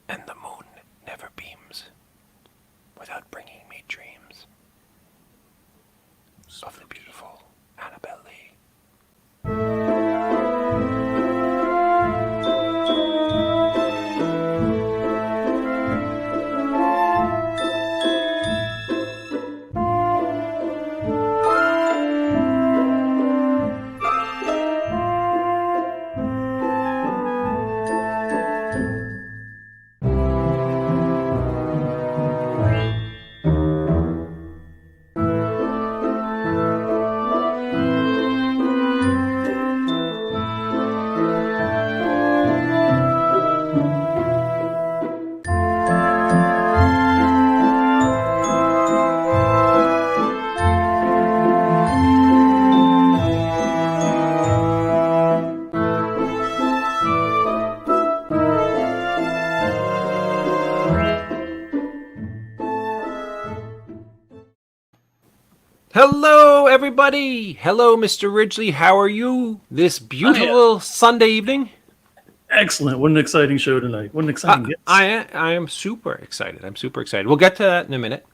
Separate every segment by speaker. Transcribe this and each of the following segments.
Speaker 1: and the moon never beams without bringing me dreams of the beautiful Annabelle Lee. Hello, everybody. Hello, Mr. Ridgely. How are you this beautiful Sunday evening?
Speaker 2: Excellent. What an exciting show tonight. What an exciting guest.
Speaker 1: I am super excited. I'm super excited. We'll get to that in a minute.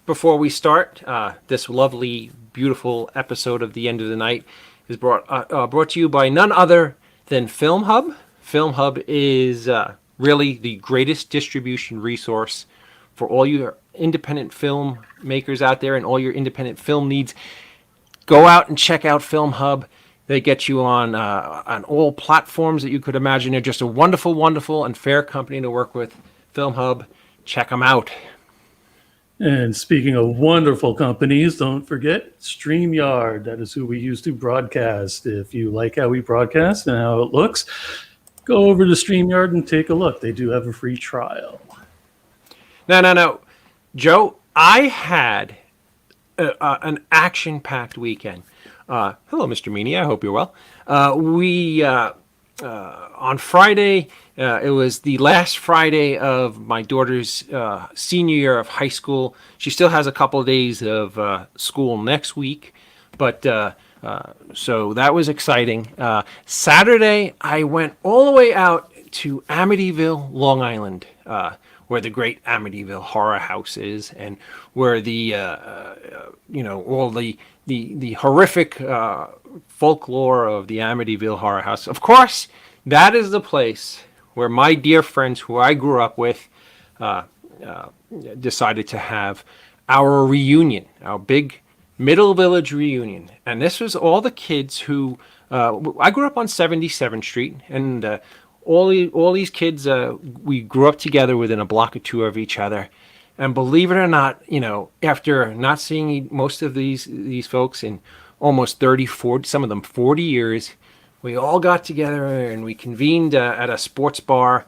Speaker 1: Before we start, this lovely, beautiful episode of The End of the Night is brought to you by none other than Film Hub. Film Hub is really the greatest distribution resource for all your independent film makers out there and all your independent film needs. Go out and check out Film Hub. They get you on all platforms that you could imagine. They're just a wonderful, wonderful, and fair company to work with. Film Hub, check them out.
Speaker 2: And speaking of wonderful companies, don't forget StreamYard. That is who we use to broadcast. If you like how we broadcast and how it looks, go over to StreamYard and take a look. They do have a free trial.
Speaker 1: No. Joe, I had an action-packed weekend. Hello, Mr. Meany. I hope you're well. On Friday, it was the last Friday of my daughter's senior year of high school. She still has a couple of days of school next week, but so that was exciting. Saturday, I went all the way out to Amityville, Long Island, where the great Amityville Horror House is, and where the all the horrific folklore of the Amityville Horror House. Of course, that is the place where my dear friends who I grew up with decided to have our reunion, our big Middle Village reunion. And this was all the kids who I grew up on 77th Street, and all these kids, we grew up together within a block or two of each other. And believe it or not, after not seeing most of these folks in almost 30, 40, some of them 40 years, we all got together and we convened at a sports bar,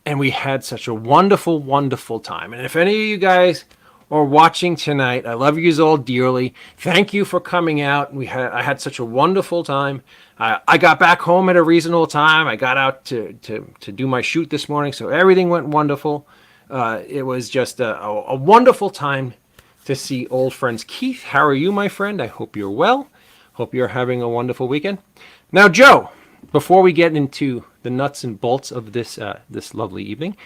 Speaker 1: and we had such a wonderful, wonderful time. And if any of you guys are watching tonight, I love you all dearly. Thank you for coming out. I had such a wonderful time. I got back home at a reasonable time. I got out to do my shoot this morning, so everything went wonderful. It was just a wonderful time to see old friends. Keith, how are you, my friend? I hope you're well. Hope you're having a wonderful weekend. Now, Joe, before we get into the nuts and bolts of this lovely evening,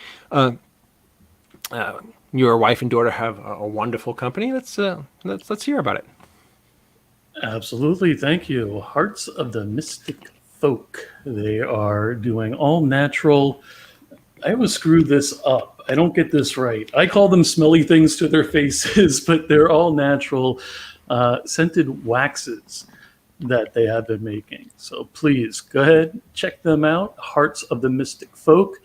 Speaker 1: your wife and daughter have a wonderful company. Let's hear about it.
Speaker 2: Absolutely. Thank you. Hearts of the Mystic Folk. They are doing all natural. I always screw this up. I don't get this right. I call them smelly things to their faces, but they're all natural scented waxes that they have been making. So please go ahead, check them out. Hearts of the Mystic Folk.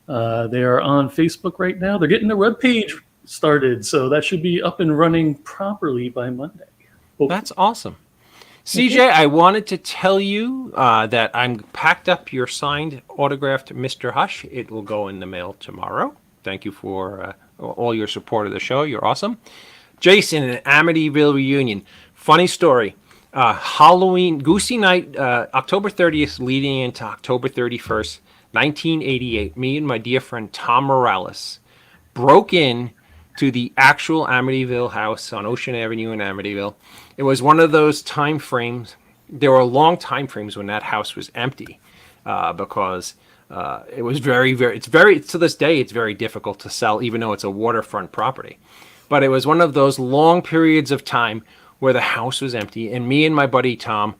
Speaker 2: They are on Facebook right now. They're getting their webpage started, so that should be up and running properly by Monday.
Speaker 1: That's awesome. CJ, I wanted to tell you that I'm packed up your signed, autographed Mr. Hush. It will go in the mail tomorrow. Thank you for all your support of the show. You're awesome. Jason, an Amityville reunion. Funny story. Halloween, Goosey Night, October 30th leading into October 31st, 1988. Me and my dear friend Tom Morales broke in to the actual Amityville house on Ocean Avenue in Amityville. It was one of those time frames. There were long time frames when that house was empty because It was very to this day, it's very difficult to sell, even though it's a waterfront property. But it was one of those long periods of time where the house was empty, and me and my buddy Tom,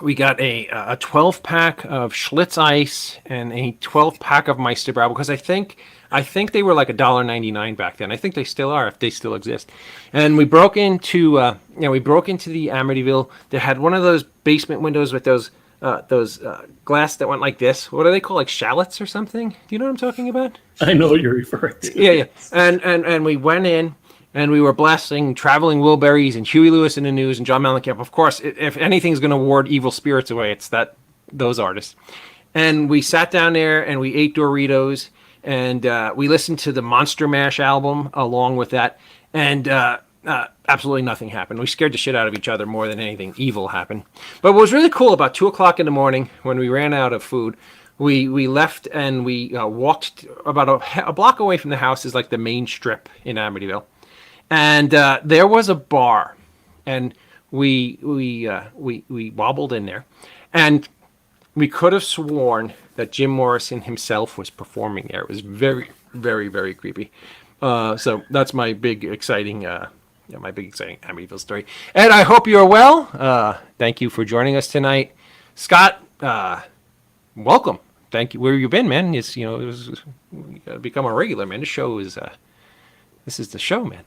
Speaker 1: we got a 12 pack of Schlitz Ice and a 12 pack of Meisterbrow, because I think they were like $1.99 back then. I think they still are, if they still exist. And we broke into the Amityville. They had one of those basement windows with those glass that went like this. What are they called? Like shallots or something? Do you know what I'm talking about?
Speaker 2: I know what you're referring to.
Speaker 1: Yeah. And we went in and we were blasting Traveling Wilburys and Huey Lewis in the News and John Mellencamp. Of course, if anything's going to ward evil spirits away, it's those artists. And we sat down there and we ate Doritos and we listened to the Monster Mash album along with that. And absolutely nothing happened. We scared the shit out of each other more than anything evil happened. But what was really cool, about 2:00 in the morning, when we ran out of food, we left and we walked about a block away from the house is like the main strip in Amityville. And there was a bar, and we wobbled in there, and we could have sworn that Jim Morrison himself was performing there. It was very, very, very creepy. So that's my big exciting Amityville story. Ed, I hope you're well. Thank you for joining us tonight. Scott, welcome. Thank you. Where have you been, man? You gotta become a regular, man. This is the show, man.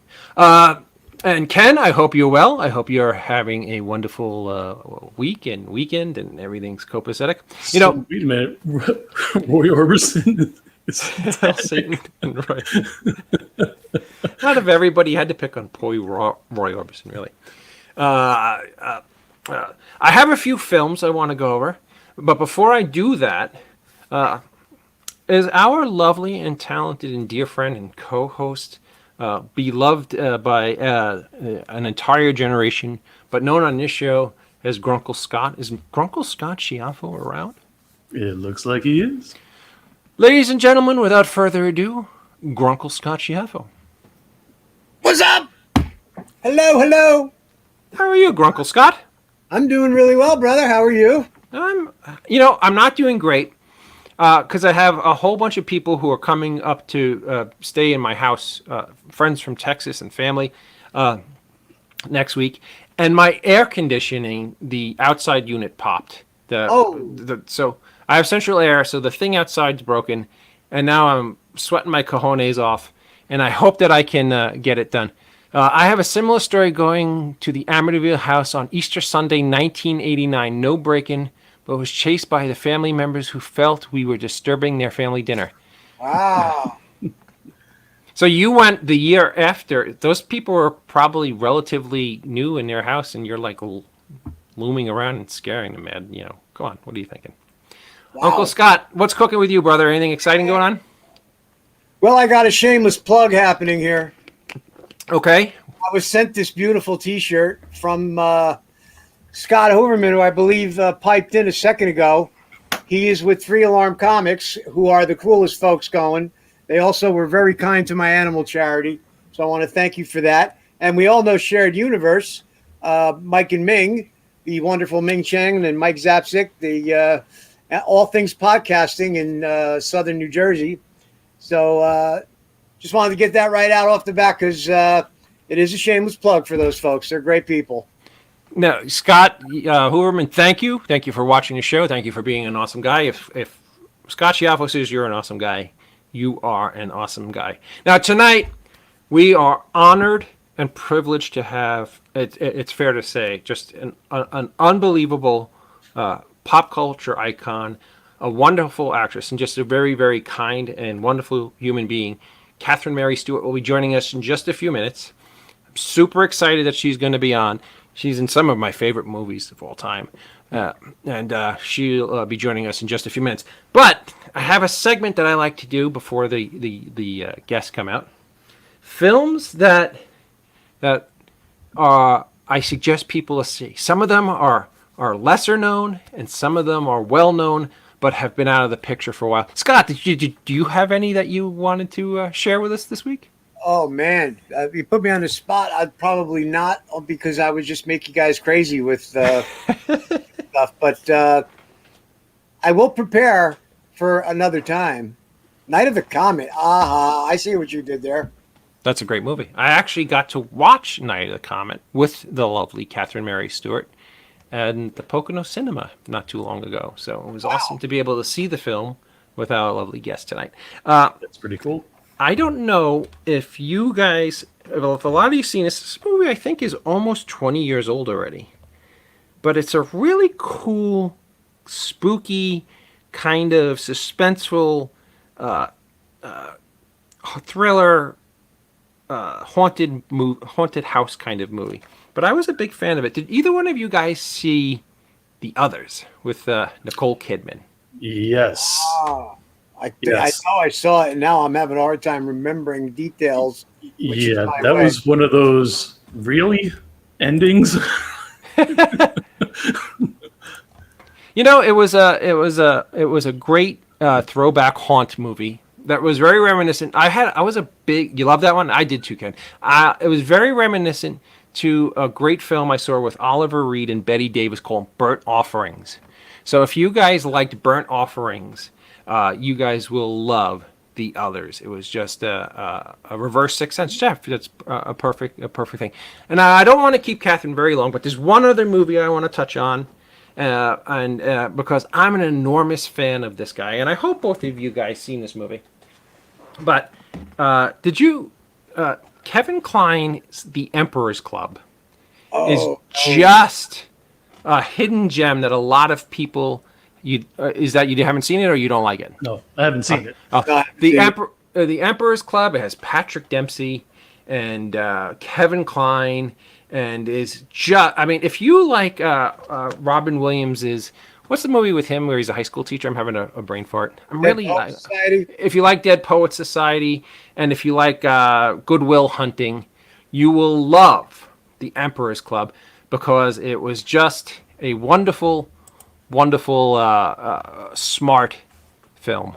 Speaker 1: And Ken, I hope you're well. I hope you're having a wonderful week and weekend and everything's copacetic.
Speaker 2: Wait a minute. Roy Orbison is
Speaker 1: Satan, right. Not if everybody had to pick on poor Roy Orbison, really. I have a few films I want to go over, but before I do that, is our lovely and talented and dear friend and co-host, beloved by an entire generation, but known on this show as Grunkle Scott. Is Grunkle Scott Schiaffo around?
Speaker 2: It looks like he is.
Speaker 1: Ladies and gentlemen, without further ado, Grunkle Scott Schiaffo.
Speaker 3: What's up? Hello.
Speaker 1: How are you, Grunkle Scott?
Speaker 3: I'm doing really well, brother. How are you?
Speaker 1: I'm not doing great because I have a whole bunch of people who are coming up to stay in my house, friends from Texas and family, next week. And my air conditioning, the outside unit popped. So I have central air, so the thing outside's broken, and now I'm sweating my cojones off, and I hope that I can get it done. I have a similar story going to the Amityville house on Easter Sunday, 1989. No break-in, but was chased by the family members who felt we were disturbing their family dinner.
Speaker 3: Wow.
Speaker 1: So you went the year after. Those people were probably relatively new in their house, and you're like looming around and scaring them, man. Come on, what are you thinking? Wow. Uncle Scott, what's cooking with you, brother? Anything exciting going on?
Speaker 3: Well, I got a shameless plug happening here.
Speaker 1: Okay.
Speaker 3: I was sent this beautiful T-shirt from Scott Overman, who I believe piped in a second ago. He is with 3 Alarm Comics, who are the coolest folks going. They also were very kind to my animal charity, so I want to thank you for that. And we all know Shared Universe, Mike and Ming, the wonderful Ming Cheng, and Mike Zapsik, the all things podcasting in southern New Jersey. So just wanted to get that right out off the bat because it is a shameless plug for those folks. They're great people.
Speaker 1: No, Scott Hooverman, thank you. Thank you for watching the show. Thank you for being an awesome guy. If Scott Schiaffo says you're an awesome guy, you are an awesome guy. Now, tonight, we are honored and privileged to have, it's fair to say, just an unbelievable pop culture icon, a wonderful actress, and just a very, very kind and wonderful human being. Catherine Mary Stewart will be joining us in just a few minutes. I'm super excited that she's going to be on. She's in some of my favorite movies of all time. And she'll be joining us in just a few minutes. But I have a segment that I like to do before the guests come out. Films that I suggest people to see. Some of them are lesser known, and some of them are well known, but have been out of the picture for a while. Scott, do you have any that you wanted to share with us this week?
Speaker 3: Oh, man. You put me on the spot. I'd probably not, because I would just make you guys crazy with stuff. But I will prepare for another time. Night of the Comet. Aha, I see what you did there.
Speaker 1: That's a great movie. I actually got to watch Night of the Comet with the lovely Catherine Mary Stewart at the Pocono Cinema not too long ago. So it was awesome to be able to see the film with our lovely guest tonight.
Speaker 2: That's pretty cool.
Speaker 1: I don't know if you guys, well, if a lot of you seen this, this movie I think is almost 20 years old already. But it's a really cool, spooky, kind of suspenseful thriller, haunted house kind of movie. But I was a big fan of it. Did either one of you guys see The Others with Nicole Kidman?
Speaker 2: Yes.
Speaker 3: Ah, I
Speaker 2: Yes.
Speaker 3: know I saw it, and now I'm having a hard time remembering details.
Speaker 2: Yeah, that was one of those really endings.
Speaker 1: You know, it was a great throwback haunt movie that was very reminiscent. You love that one? I did too, Ken. It was very reminiscent to a great film I saw with Oliver Reed and Betty Davis called Burnt Offerings. So if you guys liked Burnt Offerings, you guys will love The Others. It was just a reverse Sixth Sense. Jeff, that's a perfect thing. And I don't want to keep Catherine very long, but there's one other movie I want to touch on. Because I'm an enormous fan of this guy, and I hope both of you guys seen this movie. But did you? Kevin Kline's The Emperor's Club is just a hidden gem that a lot of people. Is that you haven't seen it or you don't like it?
Speaker 2: No, I haven't seen it.
Speaker 1: The Emperor's Club. It has Patrick Dempsey and Kevin Kline. And is just, I mean, if you like Robin Williams what's the movie with him where he's a high school teacher? I'm having a brain fart. If you like Dead Poets Society, and if you like Good Will Hunting, you will love The Emperor's Club because it was just a wonderful, wonderful, smart film.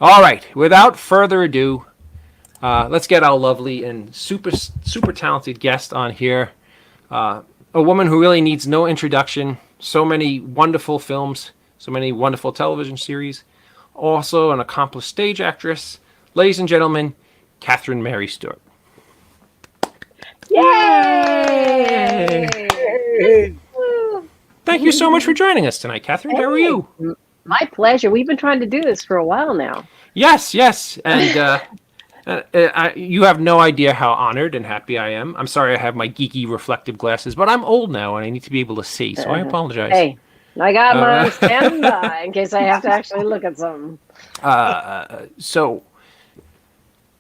Speaker 1: All right, without further ado, let's get our lovely and super talented guest on here. A woman who really needs no introduction. So many wonderful films, so many wonderful television series. Also an accomplished stage actress. Ladies and gentlemen, Catherine Mary Stewart.
Speaker 4: Yay!
Speaker 1: Thank you so much for joining us tonight, Catherine. How are you?
Speaker 4: My pleasure. We've been trying to do this for a while now.
Speaker 1: Yes. And you have no idea how honored and happy I am. I'm sorry I have my geeky reflective glasses, but I'm old now and I need to be able to see, so I apologize.
Speaker 4: Hey, I got mine standby in case I have to actually look at something.
Speaker 1: So,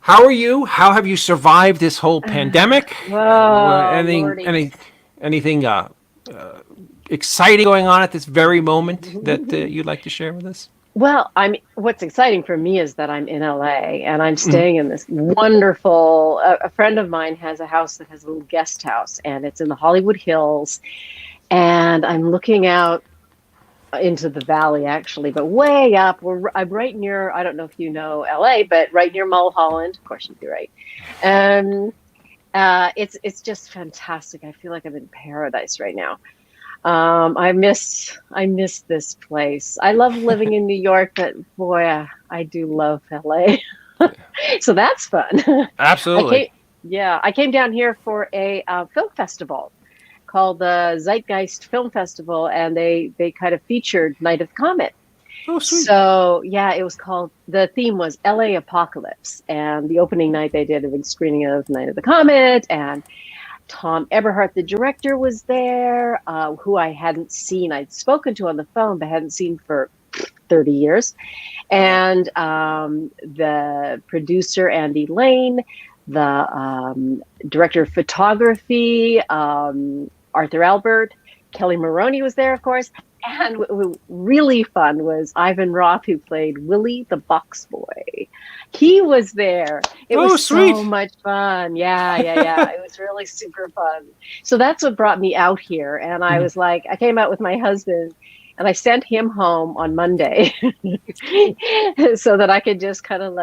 Speaker 1: how are you? How have you survived this whole pandemic? Anything exciting going on at this very moment that you'd like to share with us?
Speaker 4: Well, what's exciting for me is that I'm in LA and I'm staying in this wonderful, a friend of mine has a house that has a little guest house and it's in the Hollywood Hills. And I'm looking out into the valley actually, but way up, I'm right near, I don't know if you know LA, but right near Mulholland. Of course you'd be right. And it's just fantastic. I feel like I'm in paradise right now. I miss this place. I love living in New York, but boy, I do love LA. So that's fun.
Speaker 1: Absolutely.
Speaker 4: I came down here for a film festival called the Zeitgeist Film Festival, and they kind of featured Night of the Comet.
Speaker 1: Oh, sweet.
Speaker 4: So yeah, it was called. The theme was LA Apocalypse, and the opening night they did a big screening of Night of the Comet, and Tom Eberhardt, the director, was there, who I hadn't seen. I'd spoken to on the phone, but hadn't seen for 30 years. And the producer, Andy Lane, the director of photography, Arthur Albert, Kelly Maroney was there, of course. And what was really fun was Ivan Roth, who played Willie the Box Boy. He was there. It was
Speaker 1: sweet.
Speaker 4: So much fun. Yeah. It was really super fun. So that's what brought me out here. And I was like, I came out with my husband and I sent him home on Monday so that I could just kind of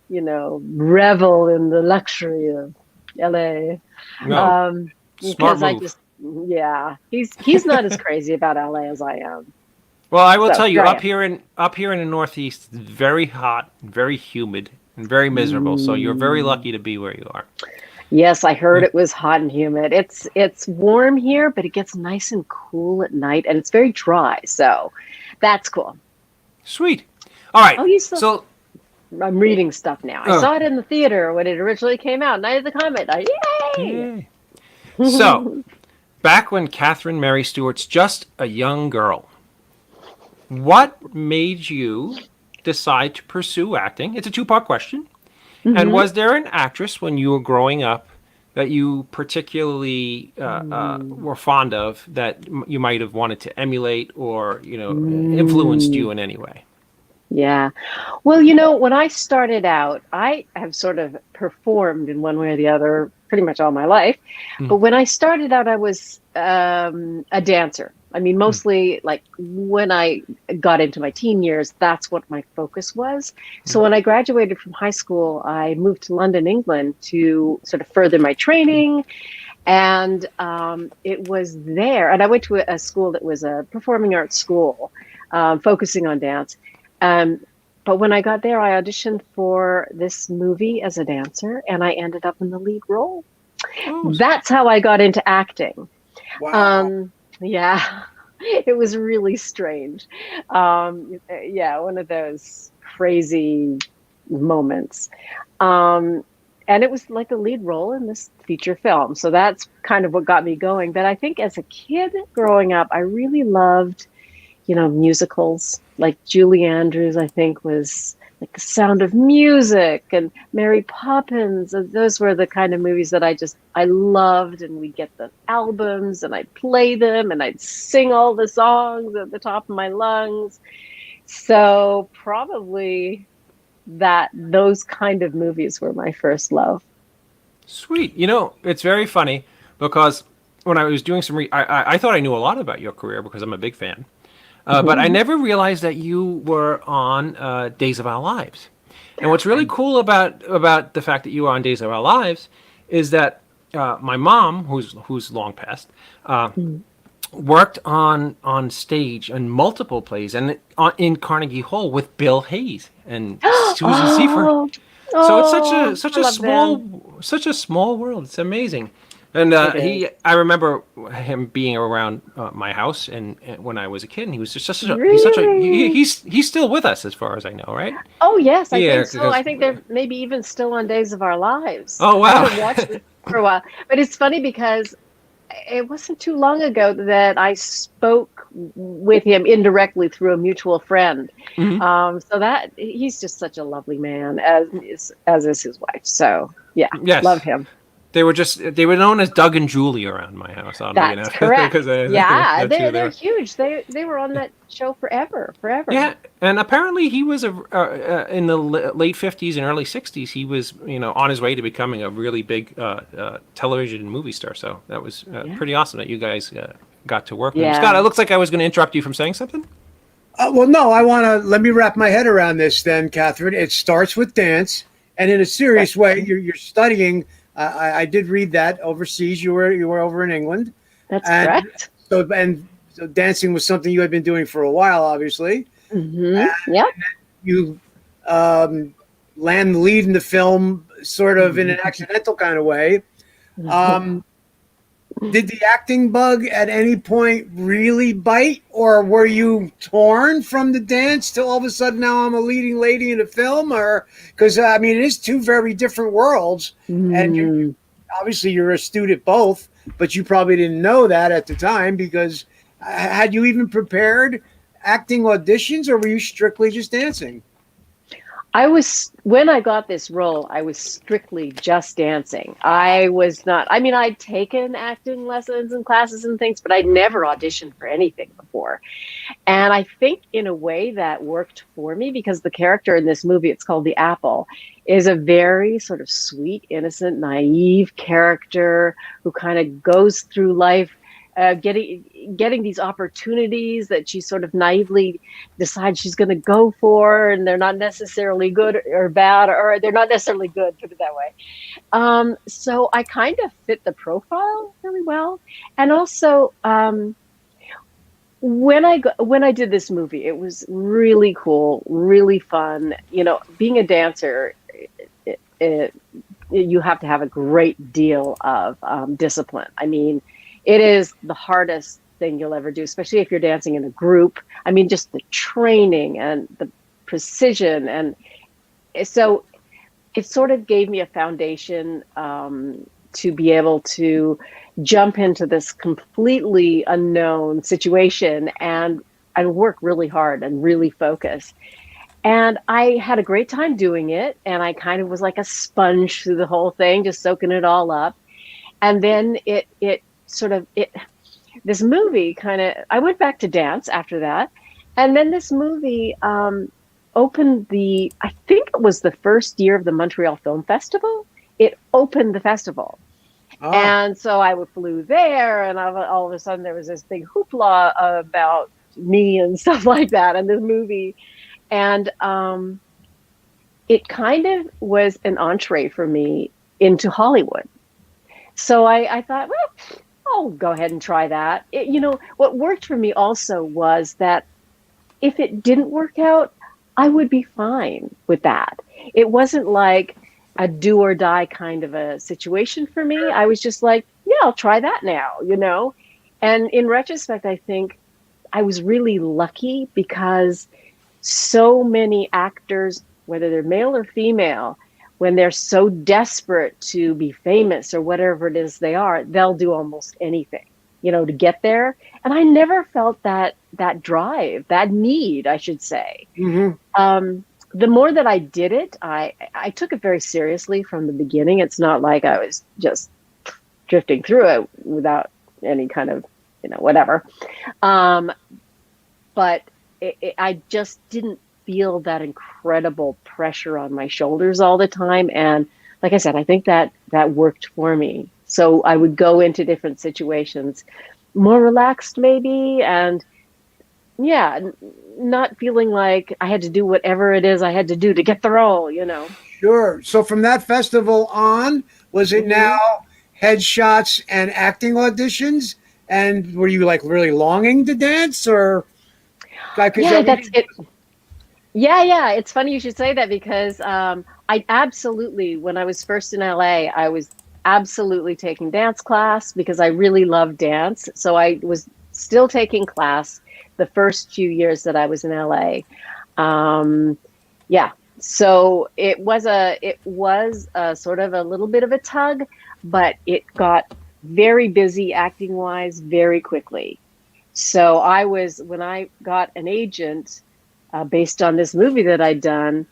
Speaker 4: revel in the luxury of LA.
Speaker 1: Smart move.
Speaker 4: He's not as crazy about LA as I am.
Speaker 1: Well, I will
Speaker 4: So,
Speaker 1: tell you,
Speaker 4: here I
Speaker 1: up here in the Northeast, it's very hot, very humid, and very miserable. So you're very lucky to be where you are.
Speaker 4: Yes, I heard
Speaker 1: Yeah.
Speaker 4: it was hot and humid. It's warm here, but it gets nice and cool at night, and it's very dry. So that's cool.
Speaker 1: Sweet. All right.
Speaker 4: Oh, you still?
Speaker 1: So,
Speaker 4: I'm reading stuff now. I
Speaker 1: oh,
Speaker 4: saw it in the theater when it originally came out. Night of the Comet. Yay!
Speaker 1: yay. So, back when Catherine Mary Stewart's just a young girl, what made you decide to pursue acting? It's a two-part question. And
Speaker 4: Mhm.
Speaker 1: was there an actress when you were growing up that you particularly were fond of that you might have wanted to emulate or, influenced
Speaker 4: Mm.
Speaker 1: you in any way?
Speaker 4: Yeah. Well, when I started out, I have sort of performed in one way or the other pretty much all my life.
Speaker 1: Mm,
Speaker 4: But when I started out, I was a dancer. I mean,
Speaker 1: mm,
Speaker 4: mostly like when I got into my teen years, that's what my focus was. So
Speaker 1: mm,
Speaker 4: when I graduated from high school, I moved to London, England to sort of further my training. And it was there. And I went to a school that was a performing arts school, focusing on dance. Um, but when I got there, I auditioned for this movie as a dancer, and I ended up in the lead role.
Speaker 1: oh,
Speaker 4: That's how I got into acting.
Speaker 3: Wow.
Speaker 4: Yeah, it was really strange. Yeah, one of those crazy moments. Um, and it was like the lead role in this feature film. So that's kind of what got me going. But I think as a kid growing up, I really loved musicals. Like Julie Andrews, I think, was like The Sound of Music and Mary Poppins. Those were the kind of movies that I loved. And we'd get the albums and I'd play them and I'd sing all the songs at the top of my lungs. So probably those kind of movies were my first love.
Speaker 1: sweet. It's very funny because when I was doing I thought I knew a lot about your career because I'm a big fan. But I
Speaker 4: Mhm.
Speaker 1: never realized that you were on Days of Our Lives. And what's really cool about the fact that you are on Days of Our Lives is that my mom, who's long passed, worked on stage in multiple plays and in Carnegie Hall with Bill Hayes and Susan Seifert.
Speaker 4: Oh,
Speaker 1: So it's such a
Speaker 4: oh,
Speaker 1: such
Speaker 4: I
Speaker 1: a
Speaker 4: love them.
Speaker 1: small world. It's amazing. And
Speaker 4: It is.
Speaker 1: I remember him being around my house, and when I was a kid, and he was just such a
Speaker 4: Really?
Speaker 1: he's still with us as far as I know, right?
Speaker 4: Oh, yes, I
Speaker 1: Yeah,
Speaker 4: think so.
Speaker 1: because
Speaker 4: I think they're maybe even still on Days of Our Lives.
Speaker 1: oh
Speaker 4: I
Speaker 1: wow,
Speaker 4: haven't watched it for a while, but it's funny because it wasn't too long ago that I spoke with him indirectly through a mutual friend.
Speaker 1: hmm
Speaker 4: So that he's just such a lovely man, as is his wife. So yeah, love
Speaker 1: yes,
Speaker 4: him.
Speaker 1: they were known as Doug and Julie around my house. I don't know,
Speaker 4: That's correct.
Speaker 1: because
Speaker 4: Yeah,
Speaker 1: that's who they
Speaker 4: they're
Speaker 1: were.
Speaker 4: huge. They were on that show forever, forever.
Speaker 1: Yeah, and apparently he was in the late 50s and early 60s. He was, on his way to becoming a really big television and movie star. So that was
Speaker 4: Yeah.
Speaker 1: pretty awesome that you guys got to work with him. Scott, it
Speaker 4: Yeah.
Speaker 1: looks like I was going to interrupt you from saying something.
Speaker 3: Well, no, let me wrap my head around this then, Catherine. It starts with dance, and in a
Speaker 4: Right.
Speaker 3: serious way, you're studying. I did read that overseas. You were over in England,
Speaker 4: That's
Speaker 3: and
Speaker 4: correct.
Speaker 3: so dancing was something you had been doing for a while, obviously.
Speaker 4: Yep.
Speaker 3: You um, land the lead in the film sort of in an accidental kind of way. Um, did the acting bug at any point really bite, or were you torn from the dance to all of a sudden now I'm a leading lady in a film? Or because I mean, it is two very different worlds, and
Speaker 4: Mm.
Speaker 3: obviously you're astute at both, but you probably didn't know that at the time because had you even prepared acting auditions, or were you strictly just dancing?
Speaker 4: When I got this role, I was strictly just dancing. I was not, I mean, I'd taken acting lessons and classes and things, but I'd never auditioned for anything before. And I think in a way that worked for me because the character in this movie, it's called The Apple, is a very sort of sweet, innocent, naive character who kind of goes through life getting these opportunities that she sort of naively decides she's going to go for, and they're not necessarily good or bad, or they're not necessarily good, put it that way. So I kind of fit the profile really well. And also, when I did this movie, it was really cool, really fun. Being a dancer, it, you have to have a great deal of discipline. I mean, it is the hardest thing you'll ever do, especially if you're dancing in a group. I mean, just the training and the precision. And so it sort of gave me a foundation to be able to jump into this completely unknown situation and work really hard and really focus. And I had a great time doing it. And I kind of was like a sponge through the whole thing, just soaking it all up. And then this movie I went back to dance after that. And then this movie opened I think it was the first year of the Montreal Film Festival. It opened the festival. Oh. And so I flew there, and all of a sudden there was this big hoopla about me and stuff like that in this movie. And it kind of was an entree for me into Hollywood. So I thought, well, I'll go ahead and try that. What worked for me also was that if it didn't work out, I would be fine with that. It wasn't like a do or die kind of a situation for me. I was just like, yeah, I'll try that now, And in retrospect, I think I was really lucky because so many actors, whether they're male or female, when they're so desperate to be famous or whatever it is they are, they'll do almost anything, to get there. And I never felt that drive, that need, I should say. Mm-hmm. The more that I did it, I took it very seriously from the beginning. It's not like I was just drifting through it without any kind of, whatever. But I just didn't feel that incredible pressure on my shoulders all the time. And like I said, I think that worked for me. So I would go into different situations more relaxed maybe, and not feeling like I had to do whatever it is I had to do to get the role,
Speaker 3: Sure. So from that festival on, was it now headshots and acting auditions? And were you like really longing to dance, or?
Speaker 4: Yeah, that's it. Yeah. It's funny you should say that because I absolutely, when I was first in LA, I was absolutely taking dance class because I really love dance. So I was still taking class the first few years that I was in LA. So it was a sort of a little bit of a tug, but it got very busy acting wise very quickly. So when I got an agent based on this movie that I'd done,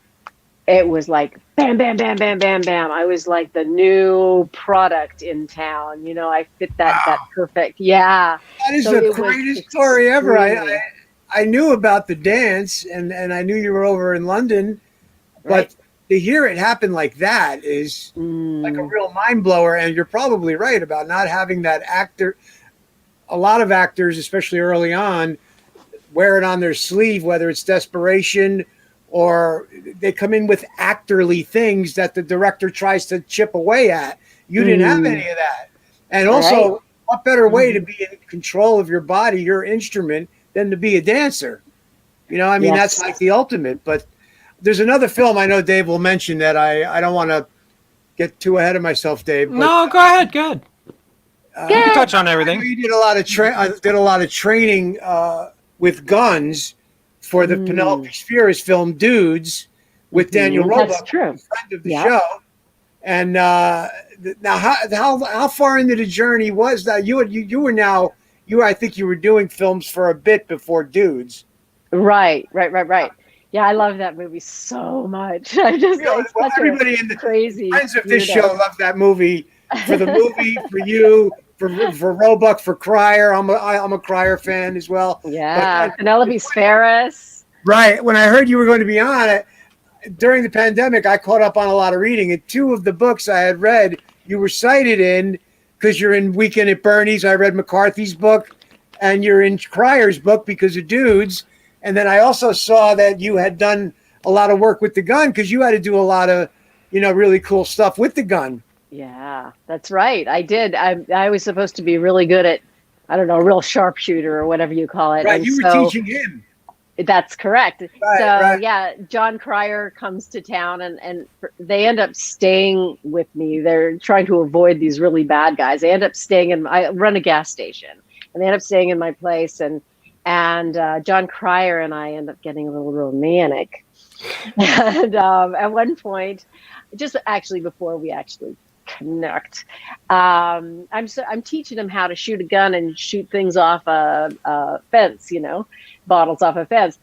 Speaker 4: it was like bam, bam, bam, bam, bam, bam. I was like the new product in town. I fit that perfect. Yeah.
Speaker 3: That is the greatest story ever. I knew about the dance and I knew you were over in London, but to hear it happen like that is like a real mind blower. And you're probably right about not having that actor. A lot of actors, especially early on, wear it on their sleeve, whether it's desperation or they come in with actorly things that the director tries to chip away at. You didn't have any of that. And also, what better way to be in control of your body, your instrument, than to be a dancer? That's like the ultimate. But there's another film I know Dave will mention that I don't want to get too ahead of myself, Dave. But,
Speaker 1: no, go ahead. You can touch on everything.
Speaker 3: You did a lot of training with guns for the Penelope Spheris film Dudes with Daniel Roebuck,
Speaker 4: that's true.
Speaker 3: a friend of the show. And now, how far into the journey was that? I think you were doing films for a bit before Dudes.
Speaker 4: Right. Yeah, I love that movie so much. I just
Speaker 3: everybody in the
Speaker 4: crazy
Speaker 3: friends of this show love that movie. For the movie, for you, for Roebuck, for Cryer. I'm a Cryer fan as well.
Speaker 4: Yeah, Penelope Spheris.
Speaker 3: Right. When I heard you were going to be on it during the pandemic, I caught up on a lot of reading. And two of the books I had read, you were cited in because you're in Weekend at Bernie's. I read McCarthy's book, and you're in Cryer's book because of Dudes. And then I also saw that you had done a lot of work with the gun because you had to do a lot of, really cool stuff with the gun.
Speaker 4: Yeah, that's right. I did. I was supposed to be really good at I don't know, a real sharpshooter or whatever you call it.
Speaker 3: Right,
Speaker 4: And
Speaker 3: you were
Speaker 4: so
Speaker 3: teaching him.
Speaker 4: that's correct.
Speaker 3: Right,
Speaker 4: So
Speaker 3: right.
Speaker 4: yeah, John Cryer comes to town, and they end up staying with me. They're trying to avoid these really bad guys. They end up staying I run a gas station, and they end up staying in my place. And John Cryer and I end up getting a little romantic. And at one point, just actually before we actually connect, I'm teaching him how to shoot a gun and shoot things off a fence, bottles off a fence.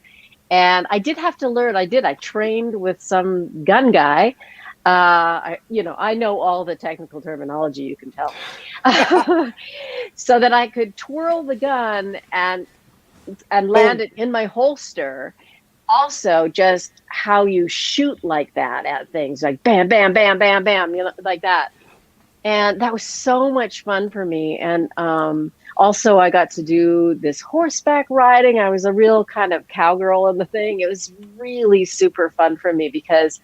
Speaker 4: And I did have to learn. I trained with some gun guy. I know all the technical terminology, you can tell, so that I could twirl the gun and land it in my holster. Also, just how you shoot like that at things, like bam, bam, bam, bam, bam, like that. And that was so much fun for me. And also, I got to do this horseback riding. I was a real kind of cowgirl in the thing. It was really super fun for me, because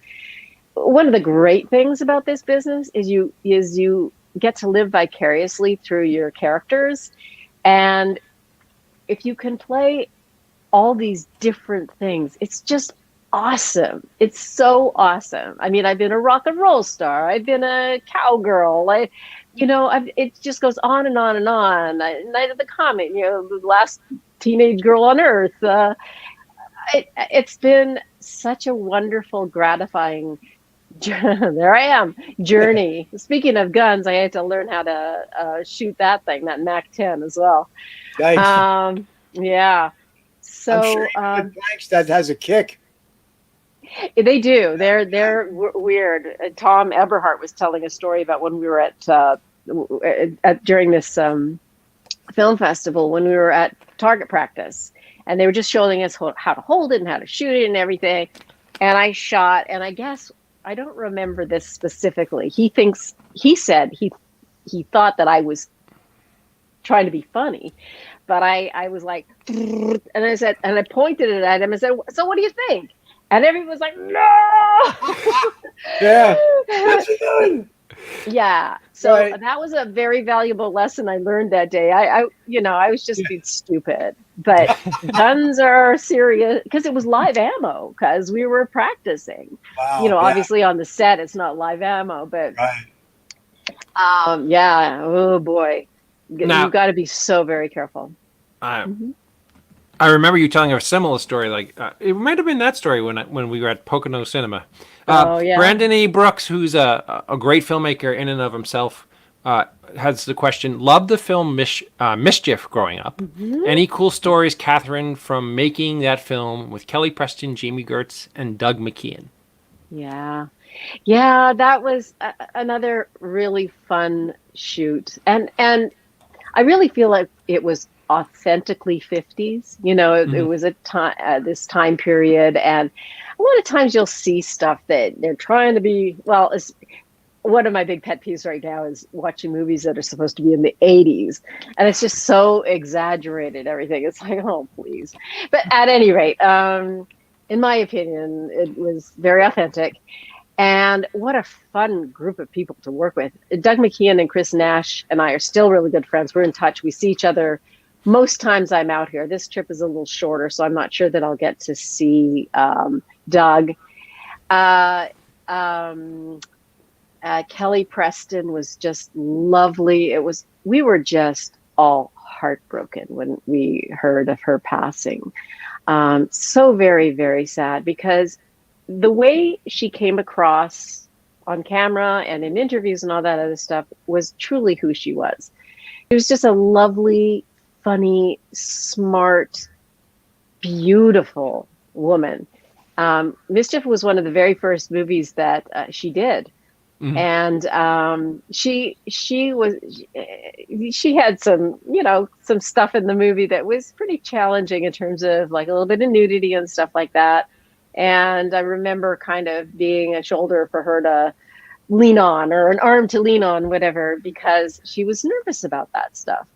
Speaker 4: one of the great things about this business is you get to live vicariously through your characters. And if you can play all these different things, it's just awesome. It's so awesome. I mean, I've been a rock and roll star. I've been a cowgirl. It just goes on and on and on. Night of the Comet, the last teenage girl on Earth. It's been such a wonderful, gratifying there I am, journey. Speaking of guns, I had to learn how to shoot that thing, that MAC-10 as well.
Speaker 3: Nice.
Speaker 4: Yeah. So
Speaker 3: I'm sure blanks that has a kick.
Speaker 4: They do. They're weird. Tom Eberhardt was telling a story about when we were at during this film festival, when we were at target practice, and they were just showing us how to hold it and how to shoot it and everything. And I shot, and I guess I don't remember this specifically. He said he thought that I was trying to be funny, but I was like, and I said, and I pointed it at him and said, "So what do you think?" And everyone was like, "No!"
Speaker 3: Yeah, that's annoying.
Speaker 4: Yeah. So
Speaker 3: Right.
Speaker 4: that was a very valuable lesson I learned that day. I was just being stupid, but guns are serious, because it was live ammo, because we were practicing.
Speaker 3: Wow. Yeah.
Speaker 4: Obviously on the set it's not live ammo, but
Speaker 3: Right.
Speaker 4: yeah. Oh boy,
Speaker 1: Now-
Speaker 4: you've got to be so very careful.
Speaker 1: I remember you telling a similar story. Like it might have been that story when we were at Pocono Cinema.
Speaker 4: Oh, yeah.
Speaker 1: Brandon E. Brooks, who's a great filmmaker in and of himself, has the question: loved the film Mischief growing up. Any cool stories, Catherine, from making that film with Kelly Preston, Jamie Gertz, and Doug McKeon?
Speaker 4: Yeah, that was another really fun shoot, and I really feel like it was authentically 50s. It was a time, this time period, and a lot of times you'll see stuff that they're trying to be, well, one of my big pet peeves right now is watching movies that are supposed to be in the 80s, and it's just so exaggerated, everything. It's like, oh, please. But at any rate, in my opinion, it was very authentic. And what a fun group of people to work with. Doug McKeon and Chris Nash and I are still really good friends. We're in touch. We see each other most times I'm out here. This trip is a little shorter, so I'm not sure that I'll get to see Doug. Kelly Preston was just lovely. We were just all heartbroken when we heard of her passing. So very, very sad, because the way she came across on camera and in interviews and all that other stuff was truly who she was. She was just a lovely, funny, smart, beautiful woman. Mischief was one of the very first movies that she did. And she had some stuff in the movie that was pretty challenging in terms of like a little bit of nudity and stuff like that. And I remember kind of being a shoulder for her to lean on, or an arm to lean on, whatever, because she was nervous about that stuff.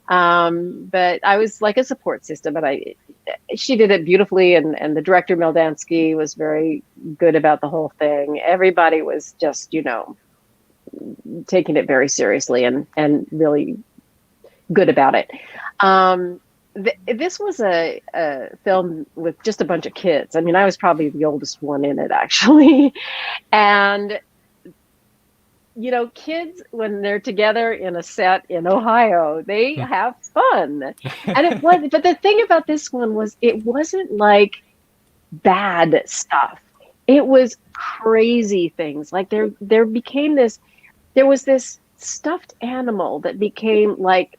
Speaker 4: But I was like a support system, but she did it beautifully. And the director, Meldansky, was very good about the whole thing. Everybody was just, taking it very seriously and really good about it. This was a film with just a bunch of kids. I mean, I was probably the oldest one in it, actually. And, you know, kids, when they're together in a set in Ohio, they have fun. And it was, but the thing about this one was it wasn't like bad stuff. It was crazy things. Like there became this, there was this stuffed animal that became like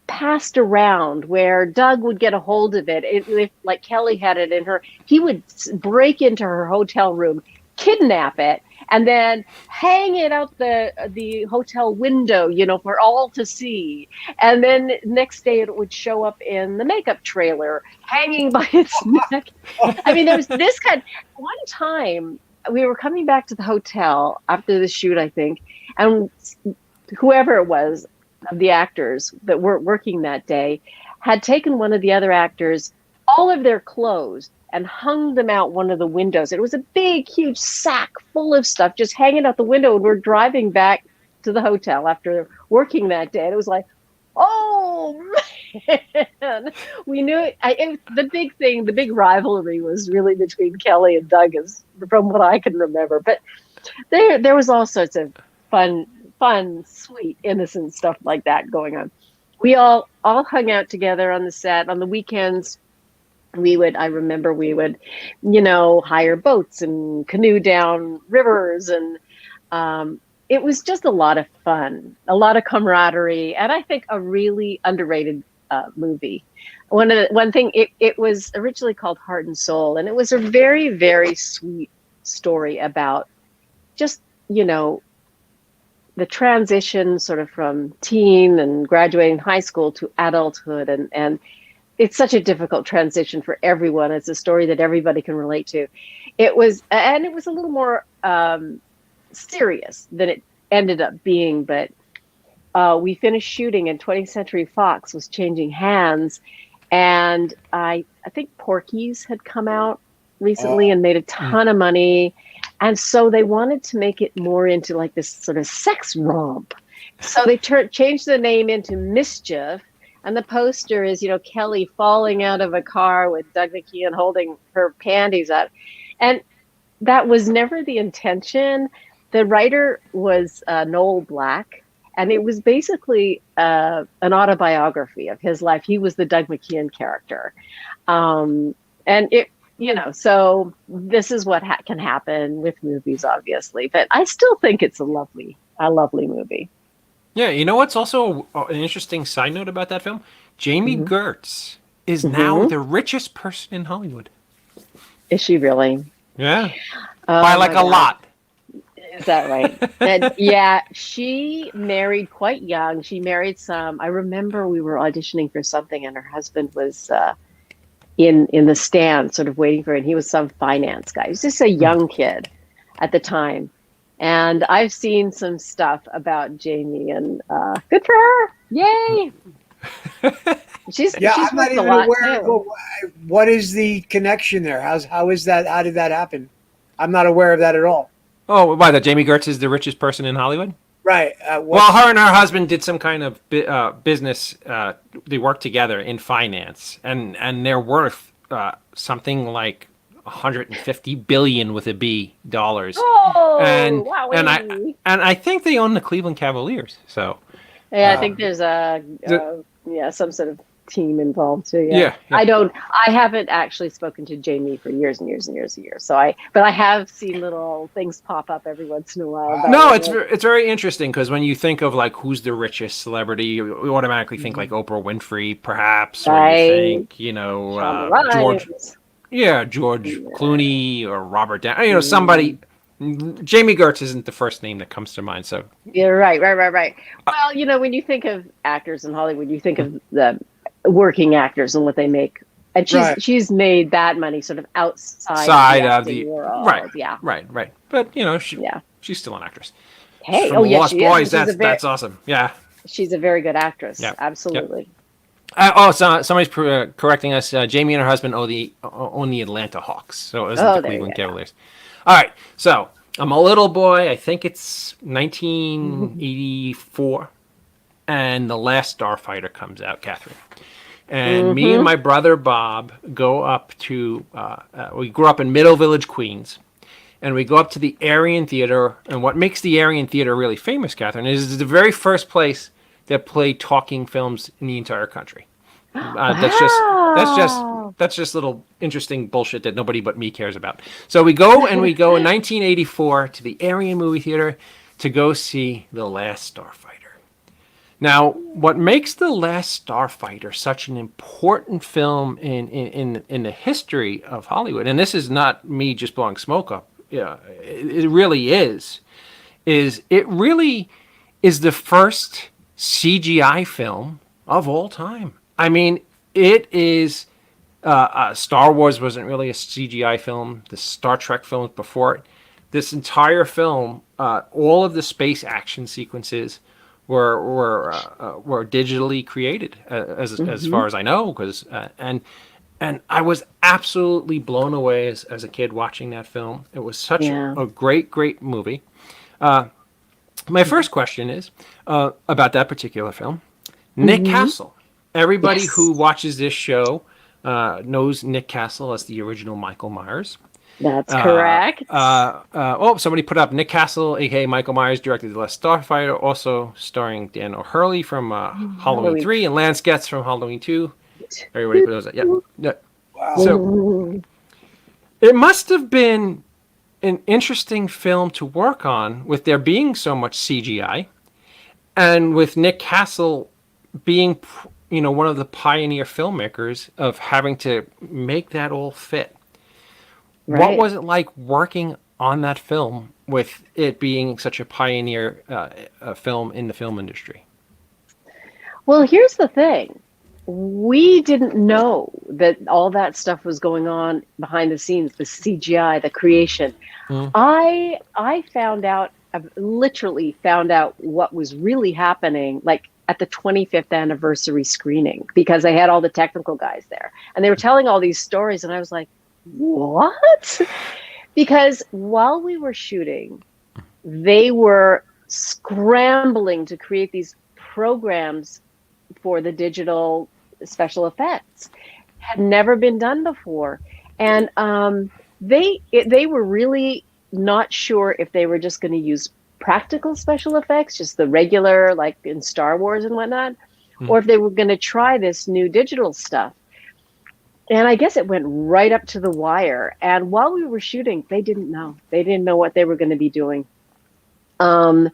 Speaker 4: passed around where Doug would get a hold of it. If like Kelly had it in her, he would break into her hotel room, kidnap it, and then hang it out the hotel window, you know, for all to see. And then next day it would show up in the makeup trailer, hanging by its neck. I mean, there was this kind. One time we were coming back to the hotel after the shoot, I think, and whoever it was of the actors that weren't working that day had taken one of the other actors, all of their clothes, and hung them out one of the windows. It was a big, huge sack full of stuff just hanging out the window. And we're driving back to the hotel after working that day. And it was like, oh, man. We knew it. The big thing, the big rivalry was really between Kelly and Doug, from what I can remember. But there was all sorts of fun, sweet, innocent stuff like that going on. We all hung out together on the set. On the weekends, I remember we would, you know, hire boats and canoe down rivers. And it was just a lot of fun, a lot of camaraderie. And I think a really underrated movie. One thing, it was originally called Heart and Soul. And it was a very, very sweet story about just, you know, the transition sort of from teen and graduating high school to adulthood. And it's such a difficult transition for everyone. It's a story that everybody can relate to. It was a little more serious than it ended up being, but we finished shooting and 20th Century Fox was changing hands. And I think Porky's had come out recently and made a ton of money. And so they wanted to make it more into like this sort of sex romp. So they changed the name into Mischief. And the poster is, you know, Kelly falling out of a car with Doug McKeon holding her panties up. And that was never the intention. The writer was Noel Black. And it was basically an autobiography of his life. He was the Doug McKeon character. And it, you know, so this is what can happen with movies, obviously. But I still think it's a lovely movie.
Speaker 1: Yeah, you know what's also an interesting side note about that film? Jamie Gertz is now the richest person in Hollywood.
Speaker 4: Is she really?
Speaker 1: Yeah, by like a lot.
Speaker 4: Is that right? And, yeah, she married quite young. She married I remember we were auditioning for something and her husband was in the stand sort of waiting for it. And he was some finance guy. He was just a young kid at the time. And I've seen some stuff about Jamie and good for her. Yay. She's
Speaker 3: I'm not even aware of what is the connection there. How is that? How did that happen? I'm not aware of that at all.
Speaker 1: Oh, why, that Jamie Gertz is the richest person in Hollywood?
Speaker 3: Right.
Speaker 1: Well, her and her husband did some kind of business. They worked together in finance, and they're worth something like $150 billion with a B dollars.
Speaker 4: Oh,
Speaker 1: and
Speaker 4: wowee.
Speaker 1: I think they own the Cleveland Cavaliers. So
Speaker 4: yeah, I think there's some sort of team involved too. Yeah.
Speaker 1: Yeah.
Speaker 4: I haven't actually spoken to Jamie for years and years and years and years. But I have seen little things pop up every once in a while.
Speaker 1: No, it's very interesting because when you think of like who's the richest celebrity, you automatically think like Oprah Winfrey, perhaps, or you think, you know, George Clooney or Robert Downey, you know, somebody. Jamie Gertz isn't the first name that comes to mind. So
Speaker 4: you're right. Well, you know, when you think of actors in Hollywood, you think of the working actors and what they make, and she's made that money sort of outside of the world.
Speaker 1: Right.
Speaker 4: Yeah.
Speaker 1: Right. But you know, she's still an actress.
Speaker 4: Hey,
Speaker 1: From
Speaker 4: yes,
Speaker 1: Lost
Speaker 4: she
Speaker 1: Boys.
Speaker 4: is.
Speaker 1: That's awesome. Yeah.
Speaker 4: She's a very good actress.
Speaker 1: Yeah.
Speaker 4: Absolutely.
Speaker 1: So somebody's correcting us. Jamie and her husband own the Atlanta Hawks, so it isn't the Cleveland Cavaliers. All right, so I'm a little boy. I think it's 1984. and The Last Starfighter comes out, Catherine. And me and my brother Bob go up to, we grew up in Middle Village, Queens. And we go up to the Aryan Theater. And what makes the Aryan Theater really famous, Catherine, is it's the very first place that played talking films in the entire country. That's just little interesting bullshit that nobody but me cares about. So we go in 1984 to the Aryan Movie Theater to go see The Last Starfighter. Now, what makes The Last Starfighter such an important film in the history of Hollywood, and this is not me just blowing smoke up, yeah, it really is it really is the first CGI film of all time. I mean, it is. Star Wars wasn't really a CGI film. The Star Trek films before it. This entire film, all of the space action sequences were digitally created, as far as I know. Because and I was absolutely blown away as a kid watching that film. It was such a great movie. My first question is about that particular film. Nick Castle. Everybody who watches this show knows Nick Castle as the original Michael Myers.
Speaker 4: That's correct.
Speaker 1: Somebody put up Nick Castle, aka Michael Myers, directed The Last Starfighter, also starring Dan O'Hurley from Halloween 3 and Lance Getz from Halloween 2. Everybody put those up. Yeah. Wow. So it must have been an interesting film to work on with there being so much CGI and with Nick Castle being, one of the pioneer filmmakers of having to make that all fit. Right. What was it like working on that film with it being such a pioneer film in the film industry?
Speaker 4: Well, here's the thing. We didn't know that all that stuff was going on behind the scenes, the CGI, the creation. I literally found out what was really happening, like at the 25th anniversary screening, because I had all the technical guys there and they were telling all these stories. And I was like, what? Because while we were shooting, they were scrambling to create these programs for the digital special effects. Had never been done before. And they were really not sure if they were just going to use practical special effects, just the regular, like in Star Wars and whatnot, or if they were going to try this new digital stuff. And I guess it went right up to the wire. And while we were shooting, they didn't know. They didn't know what they were going to be doing. I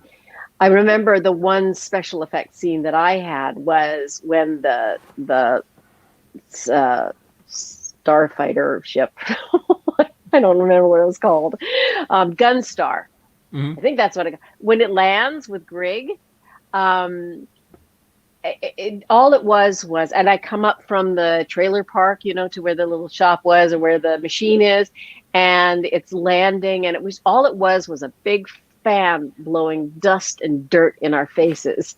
Speaker 4: remember the one special effects scene that I had was when the starfighter ship, I don't remember what it was called, Gunstar. I think that's what when it lands with Grigg, all it was, and I come up from the trailer park, to where the little shop was or where the machine is, and it's landing, and all it was a big fan blowing dust and dirt in our faces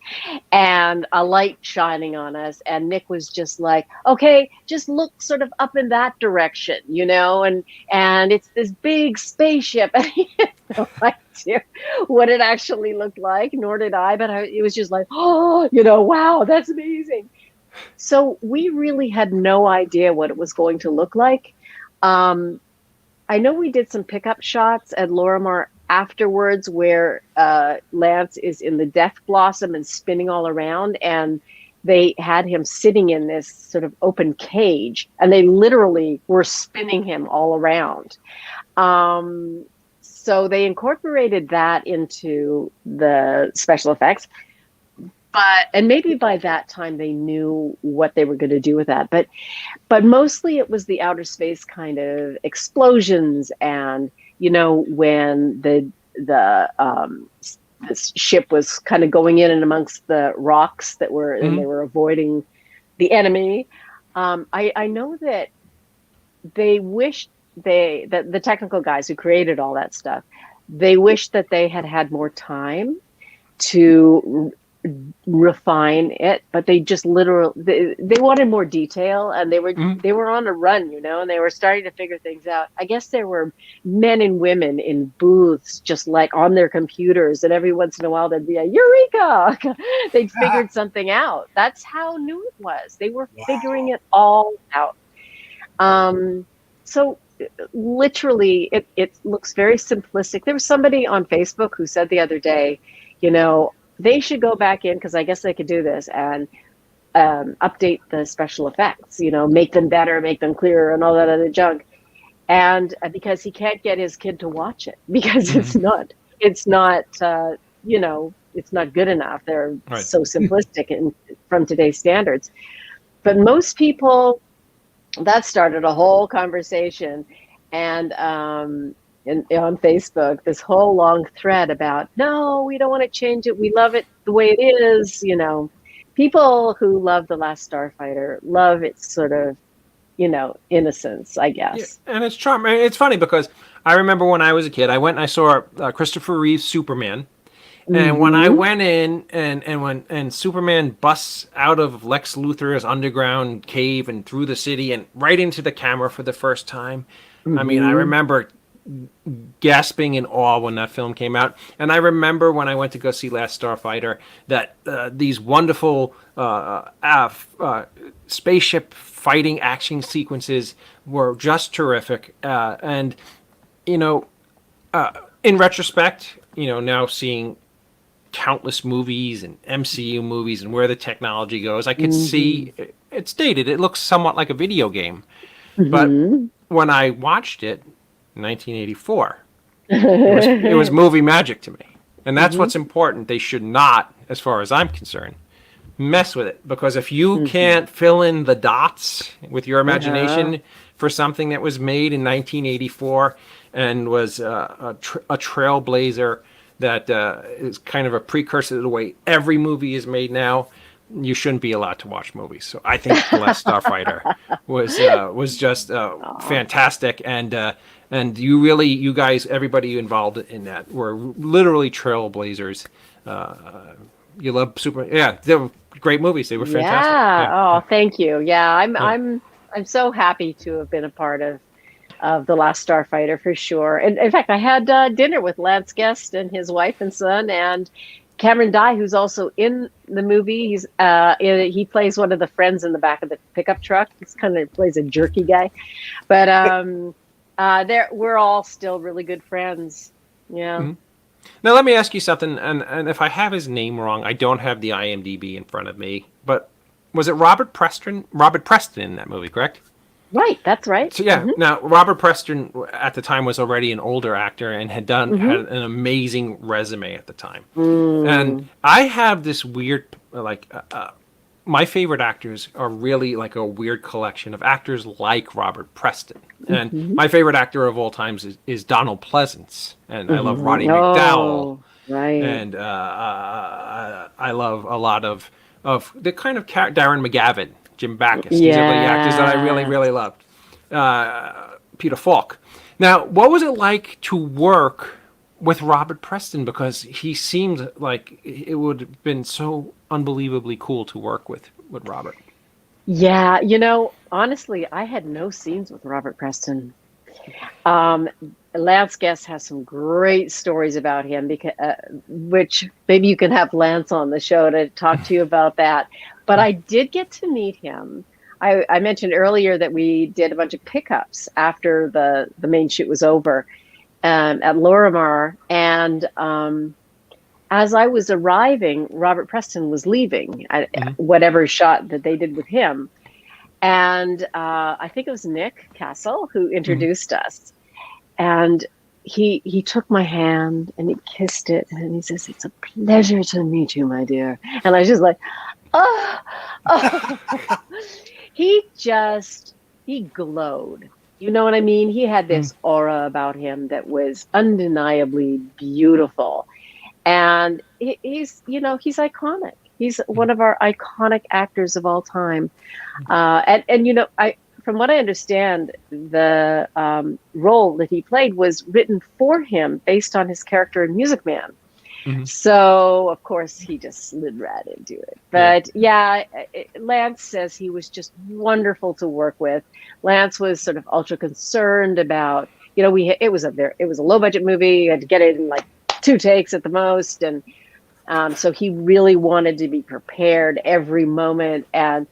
Speaker 4: and a light shining on us. And Nick was just like, okay, just look sort of up in that direction, and it's this big spaceship. And he had no idea what it actually looked like, nor did I, but it was just like, oh, wow, that's amazing. So we really had no idea what it was going to look like. I know we did some pickup shots at Lorimar afterwards where Lance is in the Death Blossom and spinning all around, and they had him sitting in this sort of open cage, and they literally were spinning him all around. So they incorporated that into the special effects, and maybe by that time they knew what they were going to do with that. But mostly it was the outer space kind of explosions, and when the ship was kind of going in and amongst the rocks that were, and they were avoiding the enemy. I know that they wished that the technical guys who created all that stuff, they wished that they had had more time to refine it, but they just literally they wanted more detail, and
Speaker 1: Mm-hmm.
Speaker 4: they were on a run, and they were starting to figure things out. I guess there were men and women in booths just like on their computers, and every once in a while there'd be a eureka. They'd figured something out. That's how new it was. They were figuring it all out. So literally it looks very simplistic. There was somebody on Facebook who said the other day, they should go back in, because I guess they could do this, and update the special effects, make them better, make them clearer, and all that other junk. And because he can't get his kid to watch it because it's not it's not good enough. They're so simplistic from today's standards. But most people, that started a whole conversation, and on Facebook, this whole long thread about, no, we don't want to change it. We love it the way it is. People who love The Last Starfighter love its sort of, innocence, I guess.
Speaker 1: Yeah, and it's charm. It's funny because I remember when I was a kid, I went and I saw Christopher Reeve's Superman. And when I went in and Superman busts out of Lex Luthor's underground cave and through the city and right into the camera for the first time, I mean, I remember gasping in awe when that film came out. And I remember when I went to go see Last Starfighter that these wonderful spaceship fighting action sequences were just terrific. In retrospect, now seeing countless movies and MCU movies and where the technology goes, I could see it's dated. It looks somewhat like a video game. But when I watched it in 1984, it was movie magic to me. And that's what's important. They should not, as far as I'm concerned, mess with it. Because if you can't fill in the dots with your imagination for something that was made in 1984 and was a trailblazer that is kind of a precursor to the way every movie is made now, you shouldn't be allowed to watch movies. So I think The Last Starfighter was just fantastic, and you guys, everybody involved in that were literally trailblazers. You love they were great movies. They were fantastic.
Speaker 4: Yeah. Oh, thank you. Yeah, I'm so happy to have been a part of The Last Starfighter, for sure. And in fact, I had dinner with Lance Guest and his wife and son, and Cameron Dye, who's also in the movie. He plays one of the friends in the back of the pickup truck. He's kind of plays a jerky guy, but we're all still really good friends. Yeah.
Speaker 1: Mm-hmm. Now let me ask you something, and if I have his name wrong, I don't have the IMDb in front of me, but was it Robert Preston in that movie, correct?
Speaker 4: Right, that's right.
Speaker 1: So now Robert Preston at the time was already an older actor and had had an amazing resume at the time. And I have this weird my favorite actors are really like a weird collection of actors like Robert Preston. And my favorite actor of all times is Donald Pleasance, and I love Roddy McDowall.
Speaker 4: Right.
Speaker 1: And I love a lot of the kind of Darren McGavin, Jim Backus. These are the actors that I really, really loved. Peter Falk. Now, what was it like to work with Robert Preston? Because he seemed like it would have been so unbelievably cool to work with Robert.
Speaker 4: Yeah, honestly, I had no scenes with Robert Preston. Lance Guest has some great stories about him, because which maybe you can have Lance on the show to talk to you about that. But I did get to meet him. I mentioned earlier that we did a bunch of pickups after the main shoot was over at Lorimar. And as I was arriving, Robert Preston was leaving, whatever shot that they did with him. And I think it was Nick Castle who introduced us. And he took my hand and he kissed it, and he says, "It's a pleasure to meet you, my dear." And I was just like, oh. He glowed. You know what I mean? He had this aura about him that was undeniably beautiful. And he's iconic. He's one of our iconic actors of all time. From what I understand, the role that he played was written for him based on his character in Music Man. So, of course, he just slid right into it. But Lance says he was just wonderful to work with. Lance was sort of ultra concerned about, it was a low budget movie. You had to get it in like 2 takes at the most. And so he really wanted to be prepared every moment. And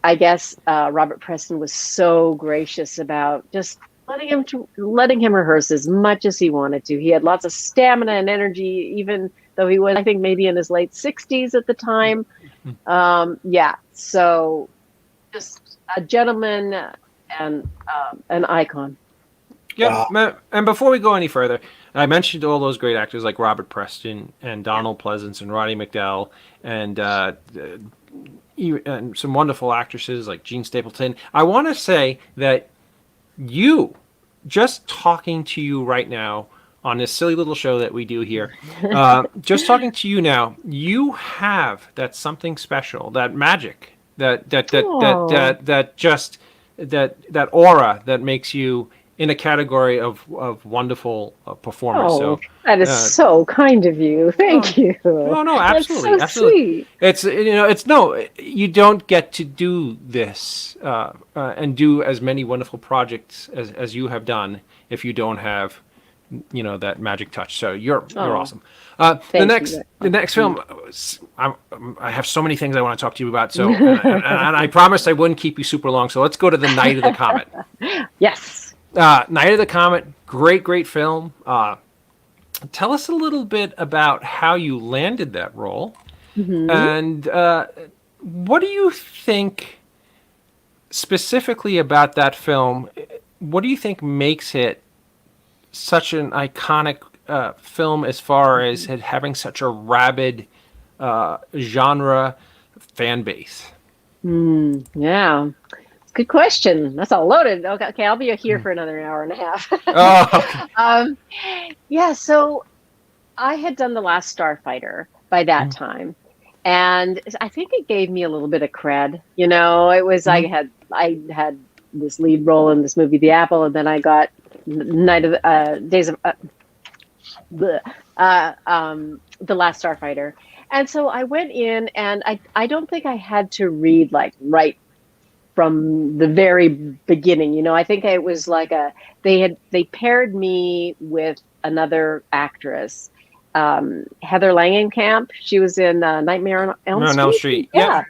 Speaker 4: I guess Robert Preston was so gracious about just letting him rehearse as much as he wanted to. He had lots of stamina and energy, even though he was, I think, maybe in his late 60s at the time. So just a gentleman and an icon.
Speaker 1: Yeah, and before we go any further, I mentioned all those great actors like Robert Preston and Donald Pleasance and Roddy McDowell and some wonderful actresses like Jean Stapleton. I want to say that just talking to you right now on this silly little show that we do here, just talking to you now, you have that something special, that magic, that aura that makes you in a category of wonderful performers.
Speaker 4: So that is so kind of you. Thank you.
Speaker 1: No, absolutely,
Speaker 4: That's so
Speaker 1: absolutely.
Speaker 4: Sweet.
Speaker 1: You don't get to do this and do as many wonderful projects as you have done if you don't have that magic touch. So you're awesome. The next film, I have so many things I want to talk to you about. So and I promised I wouldn't keep you super long. So let's go to The Night of the Comet.
Speaker 4: Yes.
Speaker 1: Night of the Comet, great film. Tell us a little bit about how you landed that role, and what do you think specifically about that film? What do you think makes it such an iconic film as far as it having such a rabid genre fan base?
Speaker 4: Yeah. Good question. That's all loaded. Okay, I'll be here for another hour and a half.
Speaker 1: Okay.
Speaker 4: So I had done The Last Starfighter by that time. And I think it gave me a little bit of cred. It was I had this lead role in this movie, The Apple, and then I got The Last Starfighter. And so I went in, and I don't think I had to read right from the very beginning. I think it was like they paired me with another actress, Heather Langenkamp. She was in Nightmare on Elm Street.
Speaker 1: Yeah.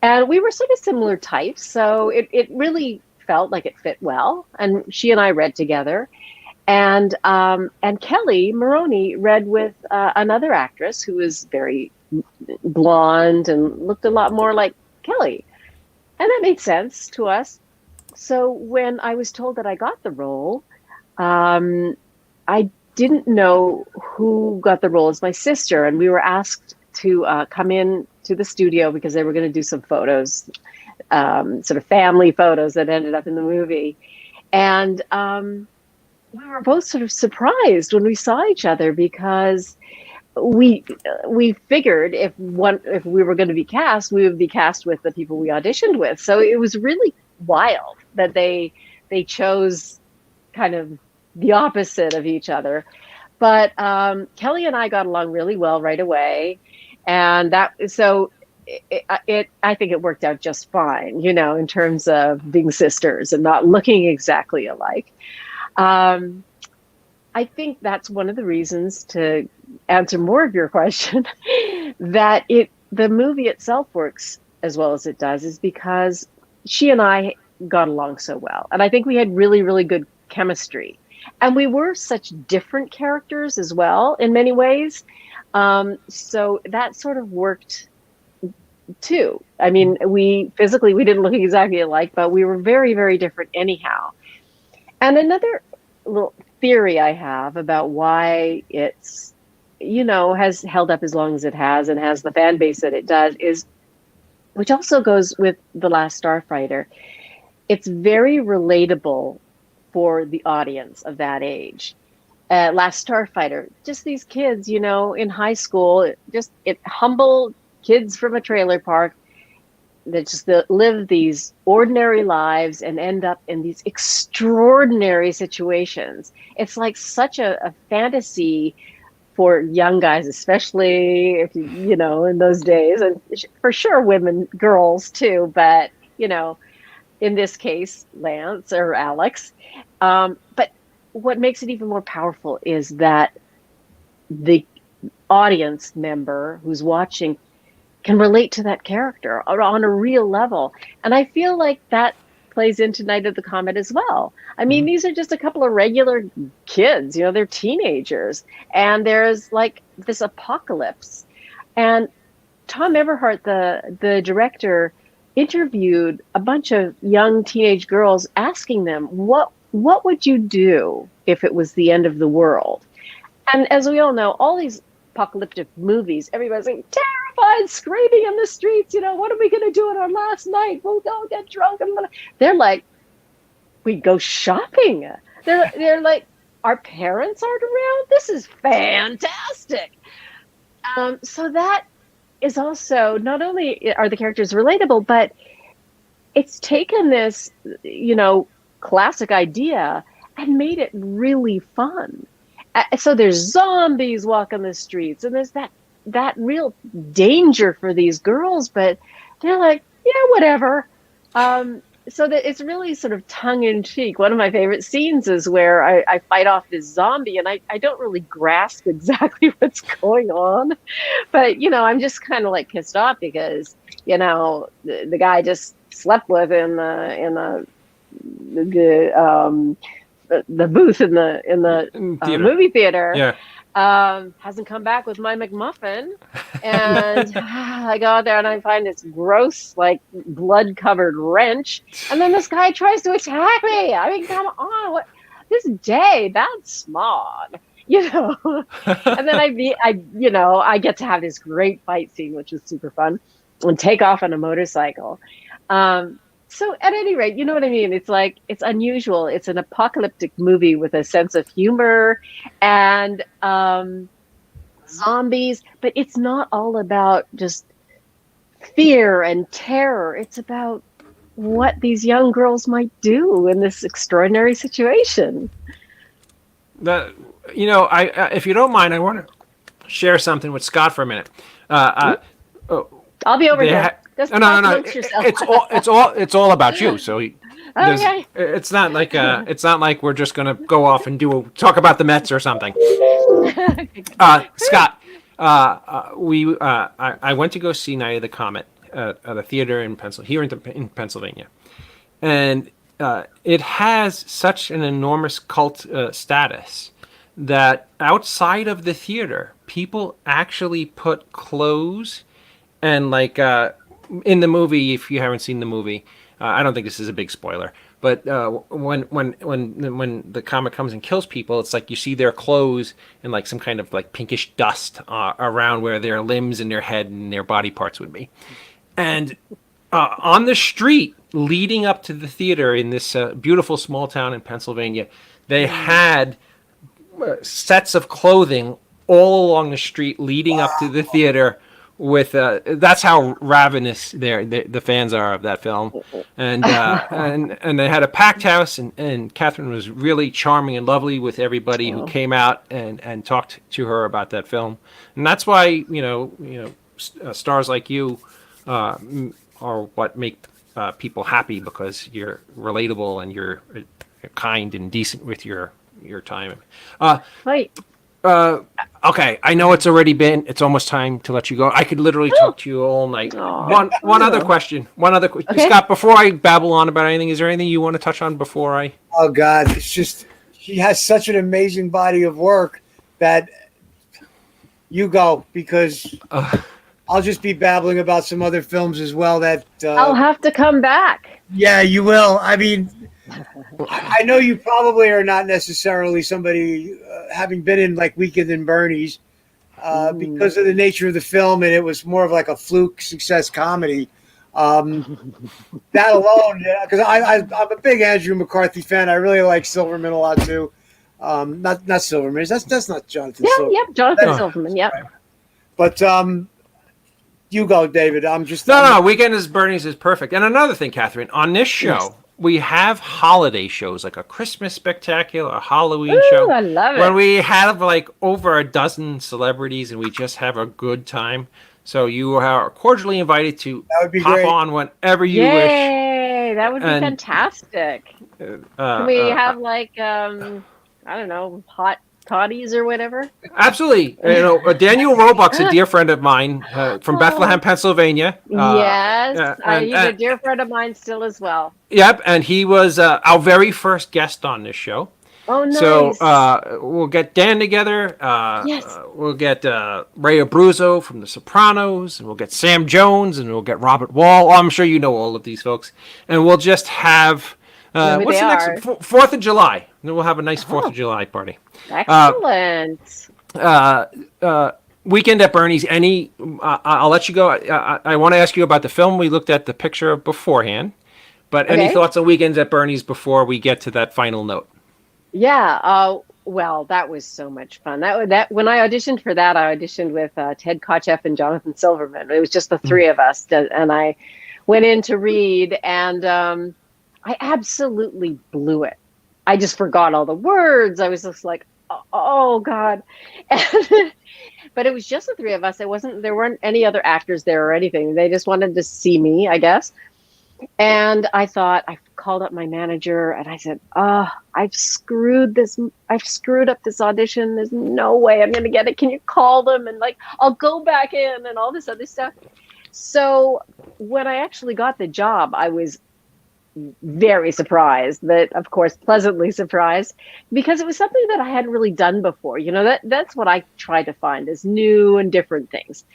Speaker 4: And we were sort of similar types, so it really felt like it fit well. And she and I read together, and Kelly Maroney read with another actress who was very blonde and looked a lot more like Kelly. And that made sense to us. So when I was told that I got the role, I didn't know who got the role as my sister. And we were asked to come in to the studio because they were going to do some photos, sort of family photos that ended up in the movie. And we were both sort of surprised when we saw each other because we figured if we were going to be cast, we would be cast with the people we auditioned with. So it was really wild that they chose kind of the opposite of each other. But Kelly and I got along really well right away, and I think it worked out just fine, in terms of being sisters and not looking exactly alike. I think that's one of the reasons, to answer more of your question, that the movie itself works as well as it does is because she and I got along so well. And I think we had really, really good chemistry. And we were such different characters as well in many ways. So that sort of worked too. I mean, we didn't look exactly alike, but we were very, very different anyhow. And another little theory I have about why it's, has held up as long as it has and has the fan base that it does is, which also goes with The Last Starfighter, it's very relatable for the audience of that age. Last Starfighter, just these kids, in high school, humble kids from a trailer park that just live these ordinary lives and end up in these extraordinary situations. It's like such a fantasy for young guys, especially if you know, in those days, and for sure women, girls too, but you know, in this case, Lance or Alex. But what makes it even more powerful is that the audience member who's watching can relate to that character on a real level. And I feel like that plays into Night of the Comet as well. I mean, these are just a couple of regular kids, you know, they're teenagers, and there's like this apocalypse. And Tom Everhart, the director, interviewed a bunch of young teenage girls, asking them, what would you do if it was the end of the world? And as we all know, all these apocalyptic movies, everybody's like terrified, screaming in the streets, you know, what are we going to do on our last night? We'll go get drunk. They're like, we go shopping. They're like, our parents aren't around? This is fantastic. So that is also, not only are the characters relatable, but it's taken this, you know, classic idea and made it really fun. So there's zombies walking the streets, and there's that real danger for these girls, but they're like, yeah, whatever. So that it's really sort of tongue in cheek. One of my favorite scenes is where I fight off this zombie, and I don't really grasp exactly what's going on, but you know, I'm just kind of like pissed off because, you know, the guy just slept with in the booth in the movie theater. Hasn't come back with my McMuffin, and I go out there and I find this gross, like blood covered wrench, and then this guy tries to attack me. I mean, come on, what this day? That's smart, you know. And then I get to have this great fight scene, which is super fun, and take off on a motorcycle. So at any rate, you know what I mean? It's like, it's unusual. It's an apocalyptic movie with a sense of humor and zombies, but it's not all about just fear and terror. It's about what these young girls might do in this extraordinary situation.
Speaker 1: You know, if you don't mind, I want to share something with Scott for a minute.
Speaker 4: I'll be over here.
Speaker 1: No. It's all about you. So
Speaker 4: okay.
Speaker 1: It's not like we're just gonna go off and talk about the Mets or something. Scott, I went to go see Night of the Comet at a theater in Pennsylvania, and it has such an enormous cult status that outside of the theater, people actually put clothes and like. In the movie, if you haven't seen the movie, I don't think this is a big spoiler, but when the comet comes and kills people, it's like you see their clothes and like some kind of like pinkish dust around where their limbs and their head and their body parts would be. And on the street leading up to the theater in this beautiful small town in Pennsylvania, they had sets of clothing all along the street leading up to the theater. With that's how ravenous the fans are of that film, and they had a packed house, and Catherine was really charming and lovely with everybody who came out and talked to her about that film, and that's why you know stars like you are what make people happy, because you're relatable and you're kind and decent with your time.
Speaker 4: Right.
Speaker 1: Okay, I know it's almost time to let you go. I could literally talk to you all night. One other question. Okay. Scott, before I babble on about anything, is there anything you want to touch on before I?
Speaker 3: Oh God, it's just, he has such an amazing body of work that you go, because I'll just be babbling about some other films as well that
Speaker 4: I'll have to come back.
Speaker 3: Yeah, you will. I mean, I know you probably are not necessarily somebody having been in like Weekend in Bernie's because of the nature of the film, and it was more of like a fluke success comedy. That alone, because I'm a big Andrew McCarthy fan. I really like Silverman a lot too. Not Silverman. That's not Jonathan. Silverman.
Speaker 4: Yeah, Jonathan Silverman. Yeah.
Speaker 3: But you go, David. I'm just
Speaker 1: no. Weekend is Bernie's is perfect. And another thing, Catherine, on this show. Yes. we have holiday shows like a Christmas spectacular, a Halloween
Speaker 4: Ooh,
Speaker 1: show,
Speaker 4: I love it.
Speaker 1: when we have like over a dozen celebrities and we just have a good time. So you are cordially invited to
Speaker 3: That would be
Speaker 1: pop
Speaker 3: great.
Speaker 1: on whenever you wish.
Speaker 4: Yay! That would be
Speaker 1: And
Speaker 4: fantastic. Can we have like I don't know, hot toddies or whatever?
Speaker 1: absolutely, Daniel Roebuck's a dear friend of mine from Bethlehem, Pennsylvania.
Speaker 4: Yes, he's a
Speaker 1: and
Speaker 4: dear friend of mine still as well.
Speaker 1: yep, and he was our very first guest on this show.
Speaker 4: Oh, nice.
Speaker 1: So we'll get Dan together.
Speaker 4: Yes.
Speaker 1: We'll get Ray Abruzzo from The Sopranos, and we'll get Sam Jones, and we'll get Robert Wall. I'm sure you know all of these folks, and we'll just have
Speaker 4: Who
Speaker 1: what's
Speaker 4: they
Speaker 1: the
Speaker 4: are.
Speaker 1: next 4th of July. And we'll have a nice 4th of July party.
Speaker 4: Excellent.
Speaker 1: Weekend at Bernie's. I'll let you go. I want to ask you about the film we looked at the picture of beforehand, but any
Speaker 4: Okay.
Speaker 1: thoughts on Weekends at Bernie's before we get to that final note?
Speaker 4: Yeah. Well, that was so much fun. That when I auditioned for that, I auditioned with Ted Kotcheff and Jonathan Silverman. It was just the three of us, and I went in to read, and I absolutely blew it. I just forgot all the words. I was just like, oh God. But it was just the three of us. There weren't any other actors there or anything. They just wanted to see me, I guess. And I called up my manager and I said, I've screwed up this audition. There's no way I'm going to get it. Can you call them? And like, I'll go back in and all this other stuff. So when I actually got the job, I was very surprised, but of course pleasantly surprised, because it was something that I hadn't really done before. That's what I try to find, is new and different things.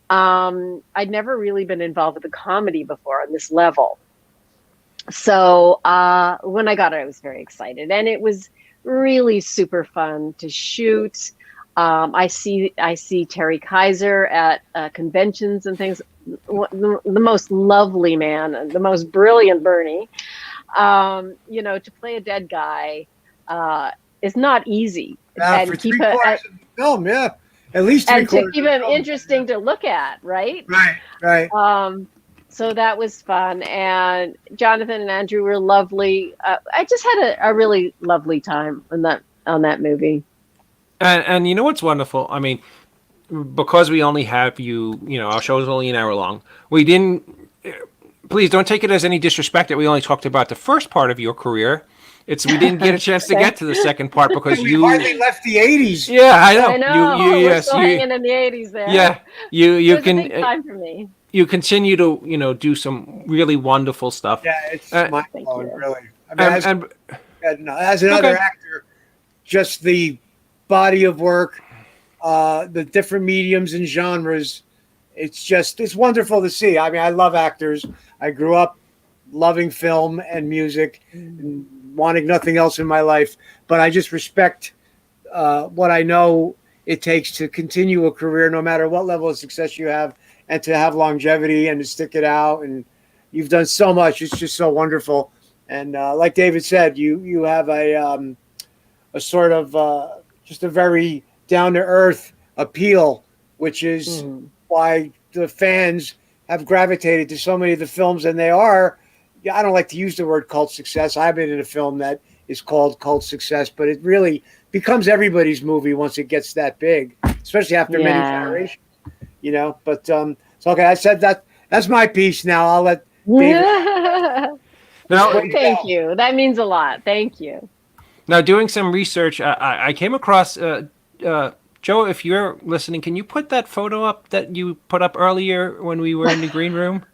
Speaker 4: I'd never really been involved with a comedy before on this level. So when I got it, I was very excited, and it was really super fun to shoot. I see Terry Kaiser at conventions and things. The most lovely man, the most brilliant Bernie. To play a dead guy is not easy, and
Speaker 3: For
Speaker 4: keep
Speaker 3: three-quarters of the film, yeah, at least
Speaker 4: and to
Speaker 3: three-quarters
Speaker 4: keep
Speaker 3: of the
Speaker 4: him
Speaker 3: film.
Speaker 4: interesting to look at, right?
Speaker 3: Right.
Speaker 4: So that was fun, and Jonathan and Andrew were lovely. I just had a really lovely time on that movie.
Speaker 1: And you know what's wonderful? I mean, because we only have our show is only an hour long. We didn't. Please don't take it as any disrespect that we only talked about the first part of your career. We didn't get a chance to get to the second part because
Speaker 3: We hardly left the 80s.
Speaker 1: Yeah, I know.
Speaker 4: I know. We're
Speaker 1: Yes,
Speaker 4: still hanging in the 80s there.
Speaker 1: Yeah,
Speaker 4: It
Speaker 1: you
Speaker 4: was
Speaker 1: can.
Speaker 4: a big time for me.
Speaker 1: You continue to do some really wonderful stuff.
Speaker 3: Yeah, it's mind-blowing,
Speaker 4: you.
Speaker 3: really. I mean, as another
Speaker 1: Okay.
Speaker 3: actor, just the body of work, the different mediums and genres, it's wonderful to see. I mean, I love actors. I grew up loving film and music and wanting nothing else in my life, but I just respect what I know it takes to continue a career, no matter what level of success you have, and to have longevity and to stick it out. And you've done so much. It's just so wonderful. And like David said, you have a sort of just a very down-to-earth appeal, which is why the fans have gravitated to so many of the films. And I don't like to use the word cult success. I've been in a film that is called cult success, but it really becomes everybody's movie once it gets that big, especially after many generations. But so okay, I said that's my piece. Now I'll let David.
Speaker 1: Now,
Speaker 4: Thank you. That means a lot. Thank you.
Speaker 1: Now, doing some research, I came across Joe. If you're listening, can you put that photo up that you put up earlier when we were in the green room?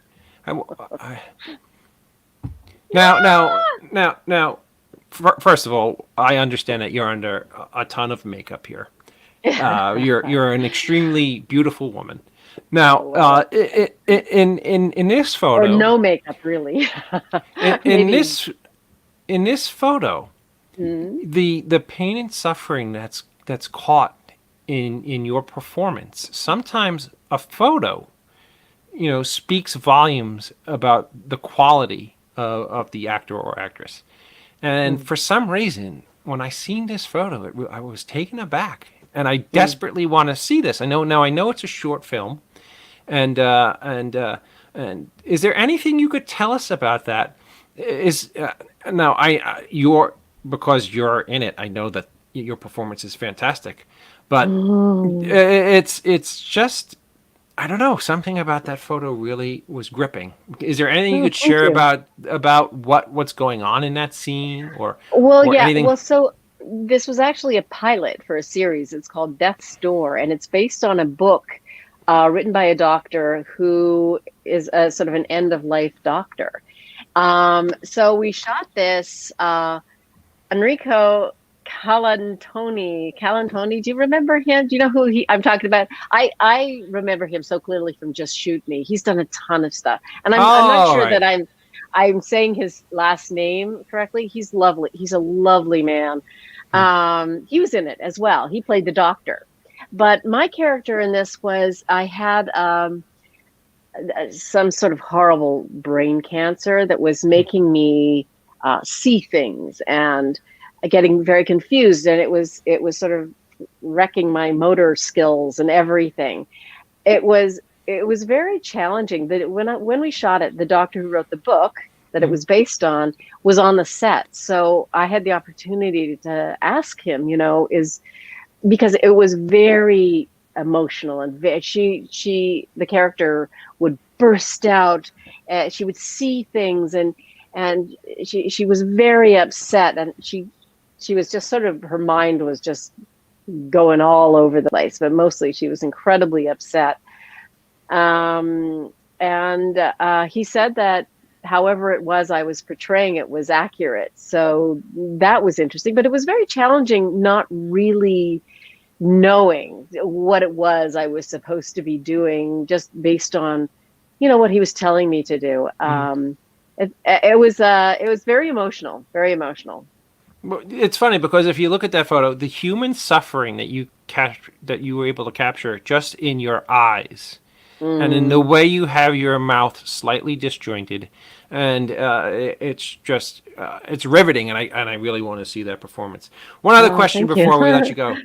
Speaker 1: Now. First of all, I understand that you're under a ton of makeup here. You're an extremely beautiful woman. Now, in this photo,
Speaker 4: Or no makeup, really.
Speaker 1: in
Speaker 4: Maybe.
Speaker 1: this photo, the pain and suffering that's caught in your performance. Sometimes a photo, speaks volumes about the quality of the actor or actress. And for some reason, when I seen this photo, I was taken aback, and I desperately want to see this. I know it's a short film, and is there anything you could tell us about that is now you're because you're in it. I know that your performance is fantastic, but it's just I don't know, something about that photo really was gripping. Is there anything you could
Speaker 4: Thank
Speaker 1: share
Speaker 4: you.
Speaker 1: about what's going on in that scene
Speaker 4: Well,
Speaker 1: or
Speaker 4: yeah.
Speaker 1: anything?
Speaker 4: Well, so this was actually a pilot for a series. It's called Death's Door, and it's based on a book written by a doctor who is a sort of an end of life doctor. So we shot this. Enrico Calantoni, do you remember him? Do you know who I'm talking about? I remember him so clearly from Just Shoot Me. He's done a ton of stuff, and I'm not
Speaker 1: All
Speaker 4: sure
Speaker 1: right.
Speaker 4: that I'm saying his last name correctly. He's lovely. He's a lovely man. He was in it as well. He played the doctor. But my character in this was I had some sort of horrible brain cancer that was making me see things and getting very confused, and it was sort of wrecking my motor skills and everything. It was very challenging. That when we shot it, the doctor who wrote the book that it was based on was on the set, so I had the opportunity to ask him. Is because it was very emotional and the character would burst out. She would see things and she was very upset, and she was just sort of, her mind was just going all over the place, but mostly she was incredibly upset. And he said that however it was I was portraying it was accurate. So that was interesting, but it was very challenging not really knowing what it was I was supposed to be doing just based on, what he was telling me to do. It was very emotional, very emotional.
Speaker 1: Well, it's funny because if you look at that photo, the human suffering that you were able to capture just in your eyes, and in the way you have your mouth slightly disjointed, and it's just it's riveting, and I really want to see that performance. One other question
Speaker 4: Thank you.
Speaker 1: before we let you go.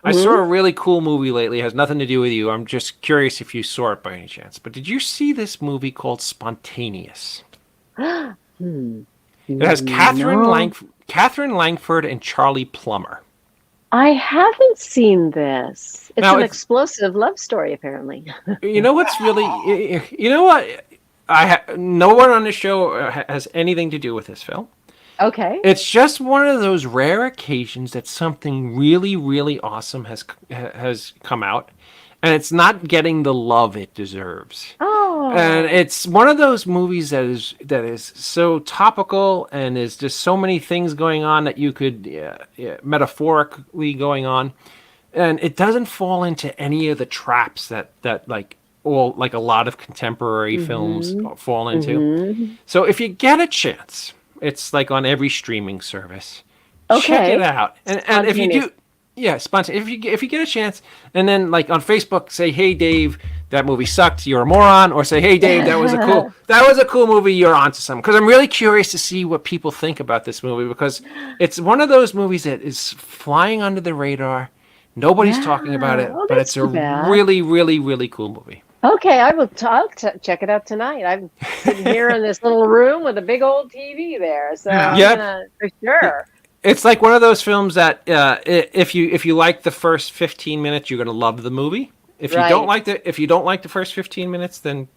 Speaker 1: I saw a really cool movie lately. It has nothing to do with you. I'm just curious if you saw it by any chance. But did you see this movie called Spontaneous? It has
Speaker 4: No,
Speaker 1: Catherine Langford and Charlie Plummer.
Speaker 4: I haven't seen this. It's
Speaker 1: Now,
Speaker 4: an
Speaker 1: it's
Speaker 4: explosive love story, apparently.
Speaker 1: you know what's really you know what no one on the show has anything to do with this film.
Speaker 4: Okay.
Speaker 1: It's just one of those rare occasions that something really, really awesome has come out, and it's not getting the love it deserves. And
Speaker 4: Oh.
Speaker 1: it's one of those movies that is so topical, and there's just so many things going on that you could metaphorically going on, and it doesn't fall into any of the traps that like a lot of contemporary films
Speaker 4: Mm-hmm.
Speaker 1: fall into.
Speaker 4: Mm-hmm.
Speaker 1: So if you get a chance, it's like on every streaming service. Check it
Speaker 4: Okay.
Speaker 1: out. And if you
Speaker 4: Spontaneous.
Speaker 1: do, yeah, sponsor. If you get a chance, and then like on Facebook, say, "Hey Dave, that movie sucked. You're a moron," or say, "Hey Dave, that was a cool movie. You're onto something." Because I'm really curious to see what people think about this movie, because it's one of those movies that is flying under the radar. Nobody's talking about
Speaker 4: Yeah.
Speaker 1: it,
Speaker 4: Oh,
Speaker 1: but
Speaker 4: that's
Speaker 1: it's a
Speaker 4: too bad.
Speaker 1: really, really, really cool movie.
Speaker 4: Okay, I'll check it out tonight. I'm sitting here in this little room with a big old TV there, so
Speaker 2: Yeah.
Speaker 4: I'm
Speaker 1: Yep.
Speaker 4: gonna for sure.
Speaker 1: It's like one of those films that if you like the first 15 minutes, you're gonna love the movie.
Speaker 4: Right.
Speaker 1: If you don't like the first 15 minutes, then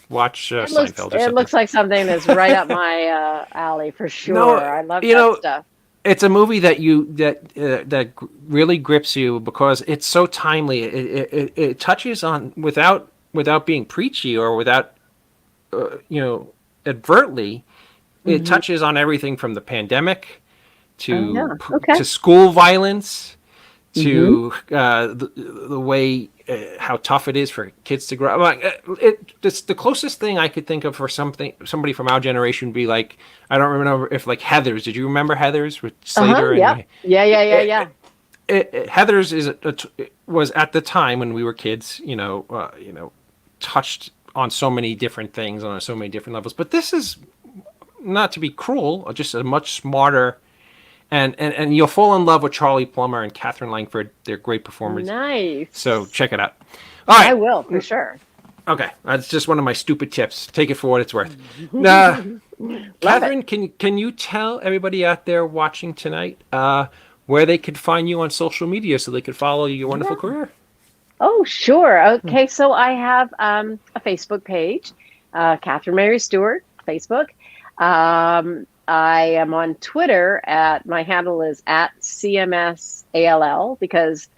Speaker 1: watch
Speaker 4: It looks
Speaker 1: Seinfeld or
Speaker 4: it
Speaker 1: something.
Speaker 4: looks like something that's right up my alley for
Speaker 1: No,
Speaker 4: sure. I love
Speaker 1: you
Speaker 4: that
Speaker 1: know
Speaker 4: stuff.
Speaker 1: it's a movie that really grips you because it's so timely. It touches on without being preachy or without advertly. It
Speaker 4: Hmm.
Speaker 1: touches on everything from the pandemic
Speaker 4: Oh yeah.
Speaker 1: to
Speaker 4: Okay.
Speaker 1: to school violence
Speaker 4: Hmm.
Speaker 1: to the way how tough it is for kids to grow up. Like, it's the closest thing I could think of for somebody from our generation would be like, I don't remember if like Heathers. Did you remember Heathers with
Speaker 4: Uh-huh.
Speaker 1: Slater
Speaker 4: Yep.
Speaker 1: and
Speaker 4: Yeah. Yeah. Yeah.
Speaker 1: it,
Speaker 4: Yeah.
Speaker 1: Heathers was at the time when we were kids, touched on so many different things on so many different levels. But this is not to be cruel, just a much smarter. And you'll fall in love with Charlie Plummer and Catherine Langford. They're great performers. So
Speaker 4: Nice.
Speaker 1: check it out. All
Speaker 4: I
Speaker 1: right.
Speaker 4: will for sure.
Speaker 1: Okay. That's just one of my stupid tips. Take it for what it's worth. Nah, Catherine, can you tell everybody out there watching tonight where they could find you on social media so they could follow your wonderful career?
Speaker 4: Oh, sure. Okay, so I have a Facebook page, Catherine Mary Stewart, Facebook. I am on Twitter my handle is at CMSALL because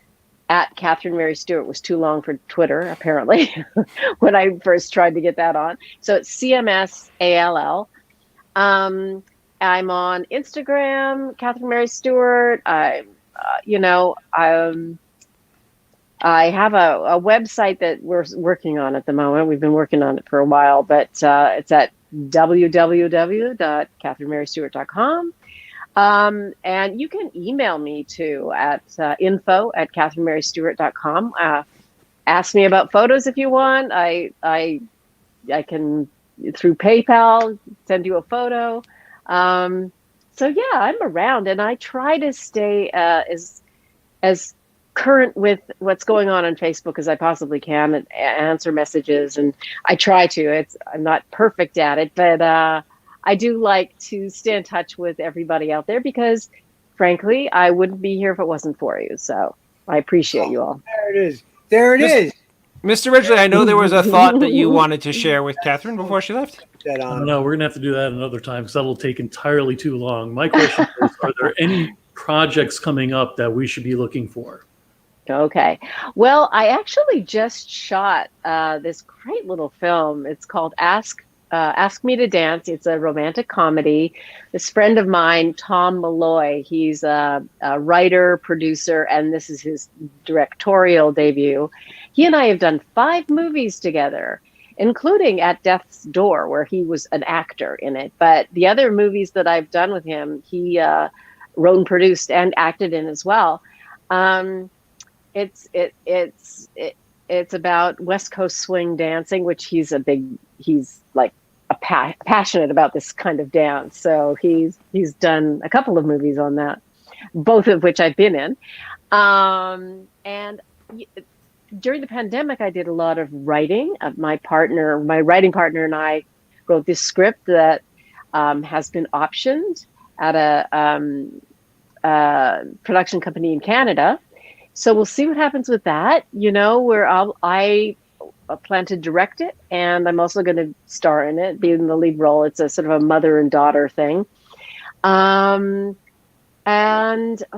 Speaker 4: at Catherine Mary Stewart was too long for Twitter, apparently, when I first tried to get that on. So it's CMSALL. I'm on Instagram, Catherine Mary Stewart. I have a website that we're working on at the moment. We've been working on it for a while, but it's at www.catherinemarystewart.com. And you can email me too at info@catherinemarystewart.com. Ask me about photos if you want. I can, through PayPal, send you a photo. So yeah, I'm around, and I try to stay as current with what's going on Facebook as I possibly can, and answer messages. And I try to. I'm not perfect at it, but I do like to stay in touch with everybody out there because, frankly, I wouldn't be here if it wasn't for you. So I appreciate you all.
Speaker 3: There it is. There it is.
Speaker 1: Mr. Ridgely, I know there was a thought that you wanted to share with Catherine before she left.
Speaker 2: I don't know. We're going to have to do that another time because that'll take entirely too long. My question is, are there any projects coming up that we should be looking for?
Speaker 4: Okay. Well, I actually just shot this great little film. It's called Ask Me to Dance. It's a romantic comedy. This friend of mine, Tom Malloy, he's a writer, producer, and this is his directorial debut. He and I have done 5 movies together, including At Death's Door, where he was an actor in it. But the other movies that I've done with him, he wrote and produced and acted in as well. It's about West Coast swing dancing, which he's like passionate about this kind of dance. So he's done a couple of movies on that, both of which I've been in. And during the pandemic, I did a lot of writing. My writing partner and I wrote this script that has been optioned at a production company in Canada. So we'll see what happens with that. Where I plan to direct it, and I'm also going to star in it, be in the lead role. It's a sort of a mother and daughter thing. And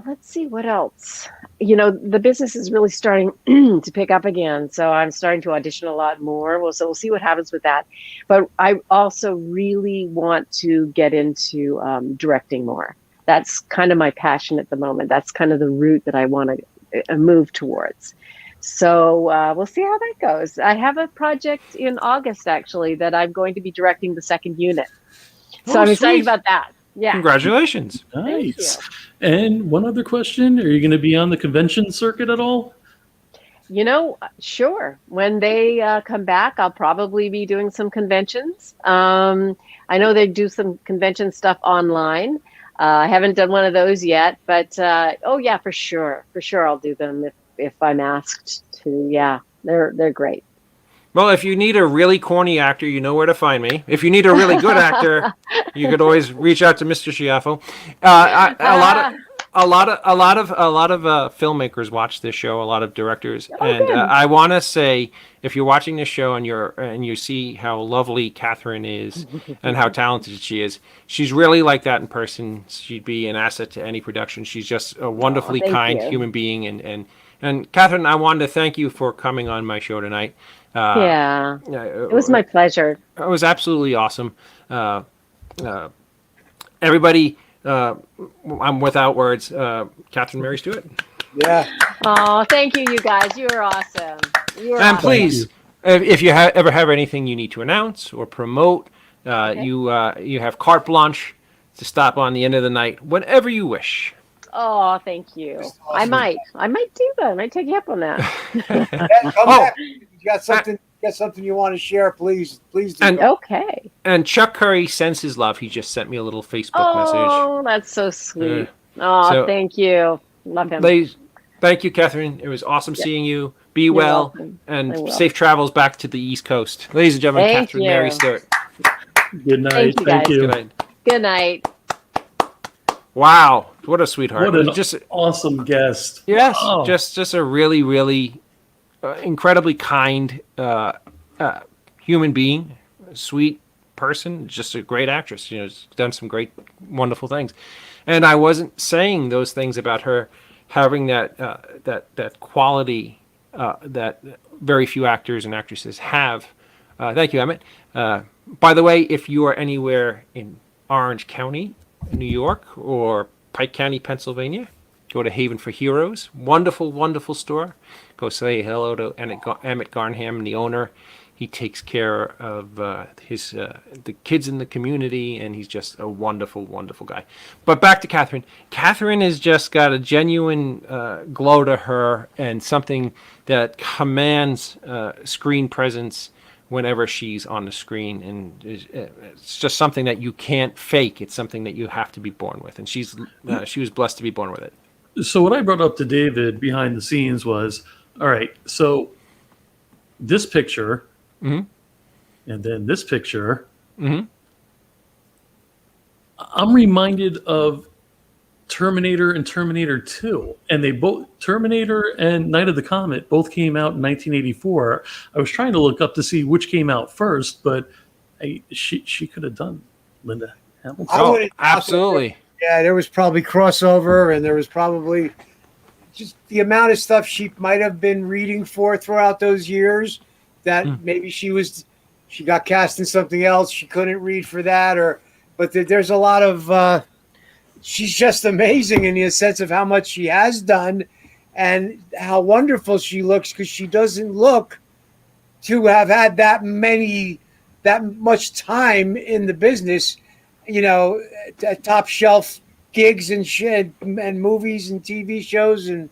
Speaker 4: let's see what else. The business is really starting to pick up again, so I'm starting to audition a lot more. So we'll see what happens with that. But I also really want to get into directing more. That's kind of my passion at the moment. That's kind of the route that I want to move towards. So we'll see how that goes. I have a project in August, actually, that I'm going to be directing the second unit. So I'm excited about that. Yeah.
Speaker 1: Congratulations.
Speaker 2: Nice. And one other question, are you going to be on the convention circuit at all?
Speaker 4: Sure. When they come back, I'll probably be doing some conventions. I know they do some convention stuff online. I haven't done one of those yet, but oh yeah, for sure I'll do them if I'm asked to. Yeah, they're great.
Speaker 1: Well, if you need a really corny actor, you know where to find me. If you need a really good actor, you could always reach out to Mr. Schiaffo. A lot of filmmakers watch this show. A lot of directors, and I want to say, if you're watching this show and you see how lovely Catherine is and how talented she is, she's really like that in person. She'd be an asset to any production. She's just a wonderfully kind human being. And Catherine, I wanted to thank you for coming on my show tonight.
Speaker 4: It was my pleasure.
Speaker 1: It was absolutely awesome. Everybody. I'm without words. Catherine Mary Stewart.
Speaker 3: Yeah.
Speaker 4: Oh, thank you guys. You were awesome.
Speaker 1: And awesome. Please, if you ever have anything you need to announce or promote, you have carte blanche to stop on the end of the night whenever you wish.
Speaker 4: Oh, thank you. Awesome. I might do that. I might take you up on that.
Speaker 3: Come back. You got something you want to share? Please do.
Speaker 4: Okay.
Speaker 1: And Chuck Curry sends his love. He just sent me a little Facebook message.
Speaker 4: Oh, that's so sweet. Thank you. Love him.
Speaker 1: Ladies, thank you, Catherine. It was awesome seeing you. Be well, and safe travels back to the East Coast. Ladies and gentlemen, Catherine Mary Stewart.
Speaker 2: Good night.
Speaker 4: Thank you, guys.
Speaker 2: you.
Speaker 1: Good night.
Speaker 4: Good night.
Speaker 1: Wow, what a sweetheart!
Speaker 2: What an
Speaker 1: Just
Speaker 2: awesome guest.
Speaker 1: yes,
Speaker 2: Wow.
Speaker 1: just a really, really incredibly kind human being, a sweet person, just a great actress. You know, has done some great, wonderful things. And I wasn't saying those things about her having that quality that very few actors and actresses have. Thank you, Emmett. By the way, if you are anywhere in Orange County, New York, or Pike County, Pennsylvania, go to Haven for Heroes. Wonderful, wonderful store. Go say hello to Emmett Garnham, the owner. He takes care of the kids in the community, and he's just a wonderful, wonderful guy. But back to Catherine. Catherine has just got a genuine glow to her, and something that commands screen presence whenever she's on the screen, and it's just something that you can't fake. It's something that you have to be born with, and she was blessed to be born with it.
Speaker 2: So what I brought up to David behind the scenes was, all right, so this picture, and then this picture, I'm reminded of Terminator and Terminator 2, and they both, Terminator and Night of the Comet, both came out in 1984. I was trying to look up to see which came out first, but she could have done Linda Hamilton.
Speaker 1: Oh, absolutely.
Speaker 3: Yeah, there was probably crossover, and there was probably just the amount of stuff she might have been reading for throughout those years that maybe she got cast in something else. She couldn't read for that, but there's a lot of. She's just amazing in the sense of how much she has done and how wonderful she looks, because she doesn't look to have had that much time in the business, you know, top shelf gigs and shit and movies and TV shows. And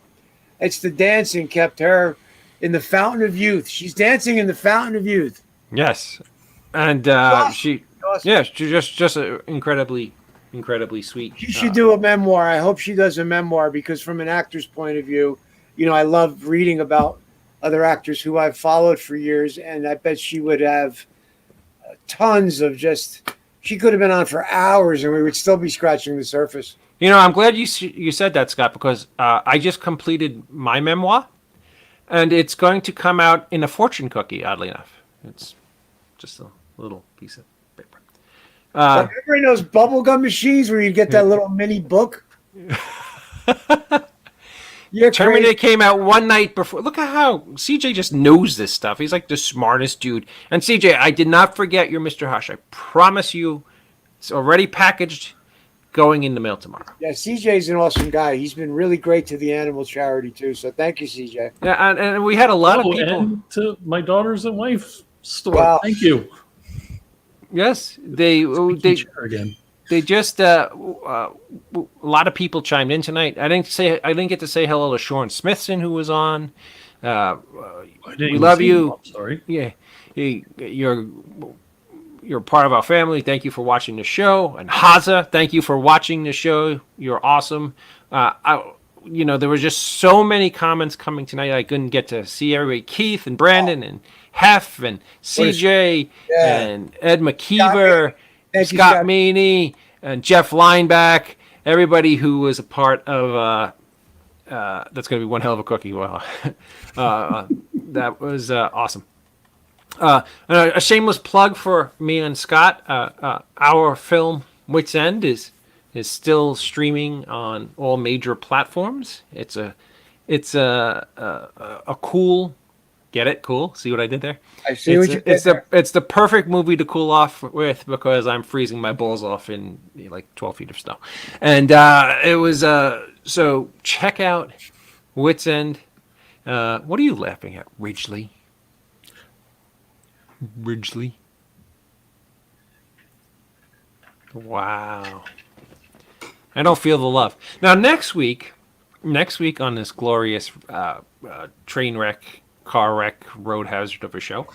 Speaker 3: it's the dancing kept her in the fountain of youth. She's dancing in the fountain of youth.
Speaker 1: Yes. And
Speaker 3: Awesome.
Speaker 1: she's just incredibly sweet.
Speaker 3: She should do a memoir. I hope she does a memoir, because from an actor's point of view, you know, I love reading about other actors who I've followed for years, and I bet she would have tons of she could have been on for hours and we would still be scratching the surface.
Speaker 1: You know, I'm glad you said that, Scott, because I just completed my memoir, and it's going to come out in a fortune cookie, oddly enough. It's just a little piece of paper.
Speaker 3: Remember in those bubblegum machines where you get that little mini book?
Speaker 1: Terminator came out one night before. Look at how CJ just knows this stuff. He's like the smartest dude. And CJ, I did not forget your Mr. Hush. I promise you, it's already packaged, going in the mail tomorrow.
Speaker 3: Yeah, CJ's an awesome guy. He's been really great to the animal charity too. So thank you, CJ.
Speaker 1: Yeah, and we had a lot of people.
Speaker 2: And to my daughters and wife's store.
Speaker 3: Wow.
Speaker 2: Thank you.
Speaker 1: Yes, they
Speaker 2: Again.
Speaker 1: They just a lot of people chimed in tonight. I didn't get to say hello to Sean Smithson, who was on. We love you.
Speaker 2: I'm sorry.
Speaker 1: Yeah, you're part of our family. Thank you for watching the show. And Haza, thank you for watching the show. You're awesome. There were just so many comments coming tonight. I couldn't get to see everybody. Keith and Brandon and Hef and CJ and Ed McKeever. Scott Meany and Jeff Lineback, everybody who was a part of that's going to be one hell of a cookie. Well, that was awesome. And a shameless plug for me and Scott. Our film Wits End is still streaming on all major platforms. It's a cool. Get it? Cool. See what I did there?
Speaker 3: I see what you did there.
Speaker 1: It's the perfect movie to cool off with, because I'm freezing my balls off in like 12 feet of snow. And it was so check out Wits End. What are you laughing at, Ridgely? Wow. I don't feel the love. Now next week on this glorious train wreck, car wreck, road hazard of a show,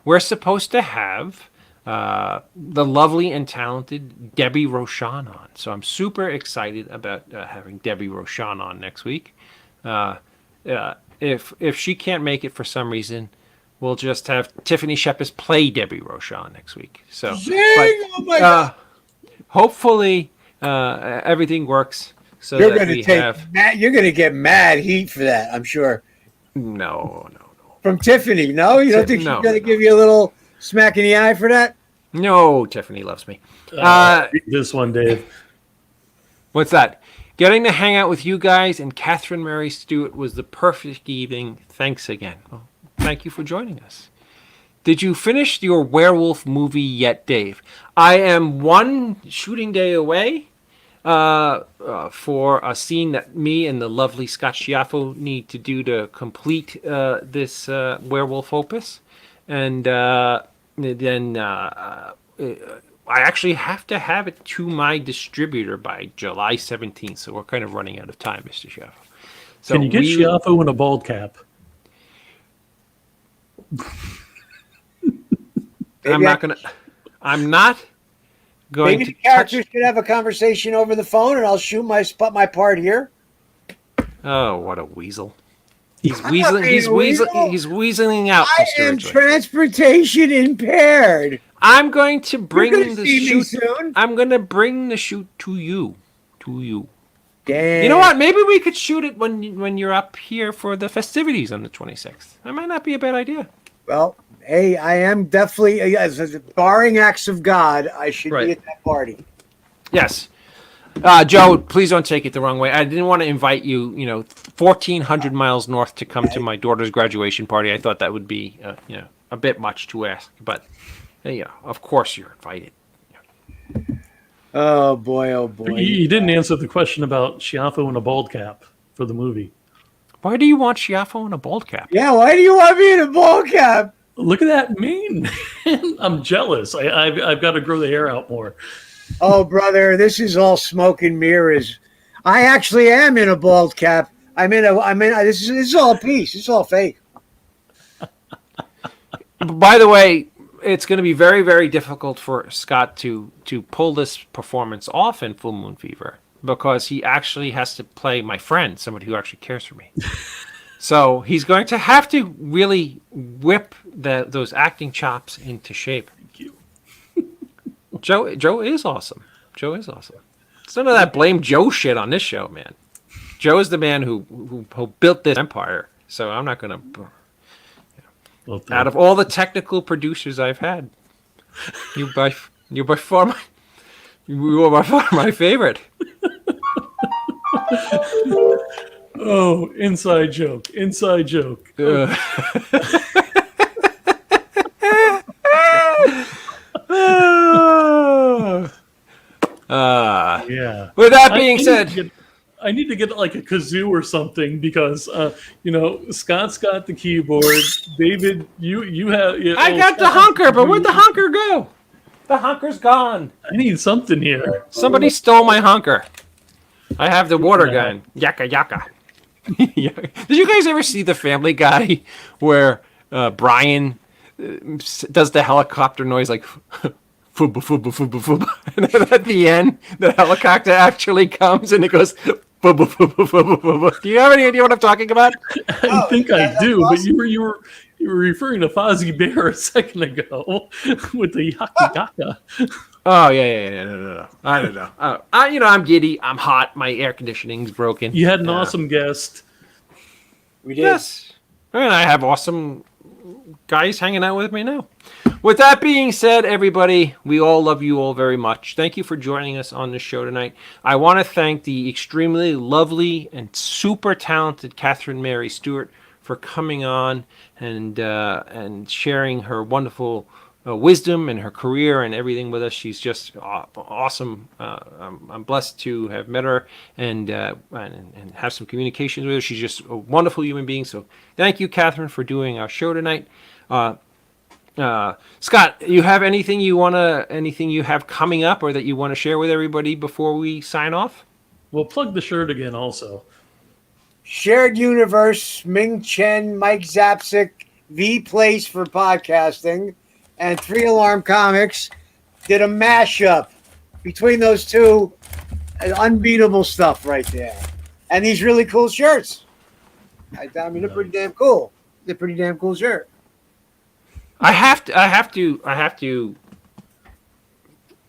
Speaker 1: we're supposed to have the lovely and talented Debbie Rochon on. So I'm super excited about having Debbie Rochon on next week. If she can't make it for some reason, we'll just have Tiffany Shepis play Debbie Rochon next week. So,
Speaker 3: Zing! Oh my God.
Speaker 1: hopefully everything works so
Speaker 3: You're
Speaker 1: that
Speaker 3: gonna
Speaker 1: we
Speaker 3: take
Speaker 1: have.
Speaker 3: you're gonna get mad heat for that, I'm sure.
Speaker 1: No.
Speaker 3: From Tiffany. No, you don't think
Speaker 1: No.
Speaker 3: she's gonna give you a little smack in the eye for that?
Speaker 1: No, Tiffany loves me.
Speaker 2: Read this one, Dave.
Speaker 1: What's that? Getting to hang out with you guys and Catherine Mary Stewart was the perfect evening. Thanks again. Well, thank you for joining us. Did you finish your werewolf movie yet, Dave? I am one shooting day away for a scene that me and the lovely Scott Schiaffo need to do to complete this werewolf opus. And then I actually have to have it to my distributor by July 17th. So we're kind of running out of time, Mr. Schiaffo. So
Speaker 2: Can you get Schiaffo in a bald cap?
Speaker 1: I'm not going
Speaker 3: Maybe
Speaker 1: to
Speaker 3: the characters should have a conversation over the phone, and I'll shoot my part here.
Speaker 1: Oh, what a weasel! He's
Speaker 3: I'm not
Speaker 1: weaseling.
Speaker 3: being
Speaker 1: He's
Speaker 3: a weasel.
Speaker 1: weaseling out.
Speaker 3: I
Speaker 1: Mr.
Speaker 3: am
Speaker 1: Ridgway.
Speaker 3: transportation impaired.
Speaker 1: I'm going to bring
Speaker 3: You're gonna
Speaker 1: the
Speaker 3: see me
Speaker 1: shoot.
Speaker 3: soon.
Speaker 1: I'm going to bring the shoot to you.
Speaker 3: Damn.
Speaker 1: You know what? Maybe we could shoot it when you're up here for the festivities on the 26th. That might not be a bad idea.
Speaker 3: Well, hey, I am definitely, barring acts of God, I should
Speaker 1: Right.
Speaker 3: be at that party.
Speaker 1: Yes. Joe, please don't take it the wrong way. I didn't want to invite you, 1,400 miles north to come to my daughter's graduation party. I thought that would be, a bit much to ask. But, of course you're invited.
Speaker 3: Oh boy, oh boy.
Speaker 2: You didn't answer the question about Schiaffo in a bald cap for the movie.
Speaker 1: Why do you want Schiaffo in a bald cap?
Speaker 3: Yeah, why do you want me in a ball cap?
Speaker 2: Look at that mane, man. I'm jealous. I've got to grow the hair out more.
Speaker 3: Oh, brother, this is all smoke and mirrors. I actually am in a bald cap. This is all a piece. It's all fake.
Speaker 1: By the way, it's going to be very, very difficult for Scott to pull this performance off in Full Moon Fever because he actually has to play my friend, somebody who actually cares for me. So he's going to have to really whip those acting chops into shape.
Speaker 2: Thank you.
Speaker 1: Joe is awesome. Joe is awesome. It's none of that blame Joe shit on this show, man. Joe is the man who built this empire. So I'm not going to...
Speaker 2: Well,
Speaker 1: Out of all the technical producers I've had, you were by far my favorite.
Speaker 2: Oh, inside joke. Inside joke. Yeah.
Speaker 1: With that being said,
Speaker 2: I need to get like a kazoo or something because Scott's got the keyboard. David, you have.
Speaker 1: I got the honker, but where'd the honker go? The honker's gone.
Speaker 2: I need something here.
Speaker 1: Somebody stole my honker. I have the water gun. Yaka yaka. Did you guys ever see the Family Guy where Brian does the helicopter noise like fooba fooba fooba fooba, and then at the end the helicopter actually comes and it goes fooba fooba fooba fooba. Do you have any idea what I'm talking about?
Speaker 2: I think I do, but you were referring to Fozzie Bear a second ago with the yaka yaka.
Speaker 1: Oh yeah. No. I don't know. I'm giddy. I'm hot. My air conditioning's broken.
Speaker 2: You had an awesome guest.
Speaker 3: We did.
Speaker 1: Yes. And I have awesome guys hanging out with me now. With that being said, everybody, we all love you all very much. Thank you for joining us on this show tonight. I want to thank the extremely lovely and super talented Catherine Mary Stewart for coming on and sharing her wonderful wisdom and her career and everything with us. She's just awesome. I'm blessed to have met her and have some communications with her. She's just a wonderful human being. So thank you, Catherine, for doing our show tonight. Scott, you have anything you have coming up or that you want to share with everybody before we sign off?
Speaker 2: Well, plug the shirt again also.
Speaker 3: Shared Universe, Ming Chen, Mike Zapsik, The Place for Podcasting, and 3 Alarm Comics did a mashup between those two. Unbeatable stuff right there. And these really cool shirts. I mean, they're pretty damn cool. They're pretty damn cool shirt.
Speaker 1: I have to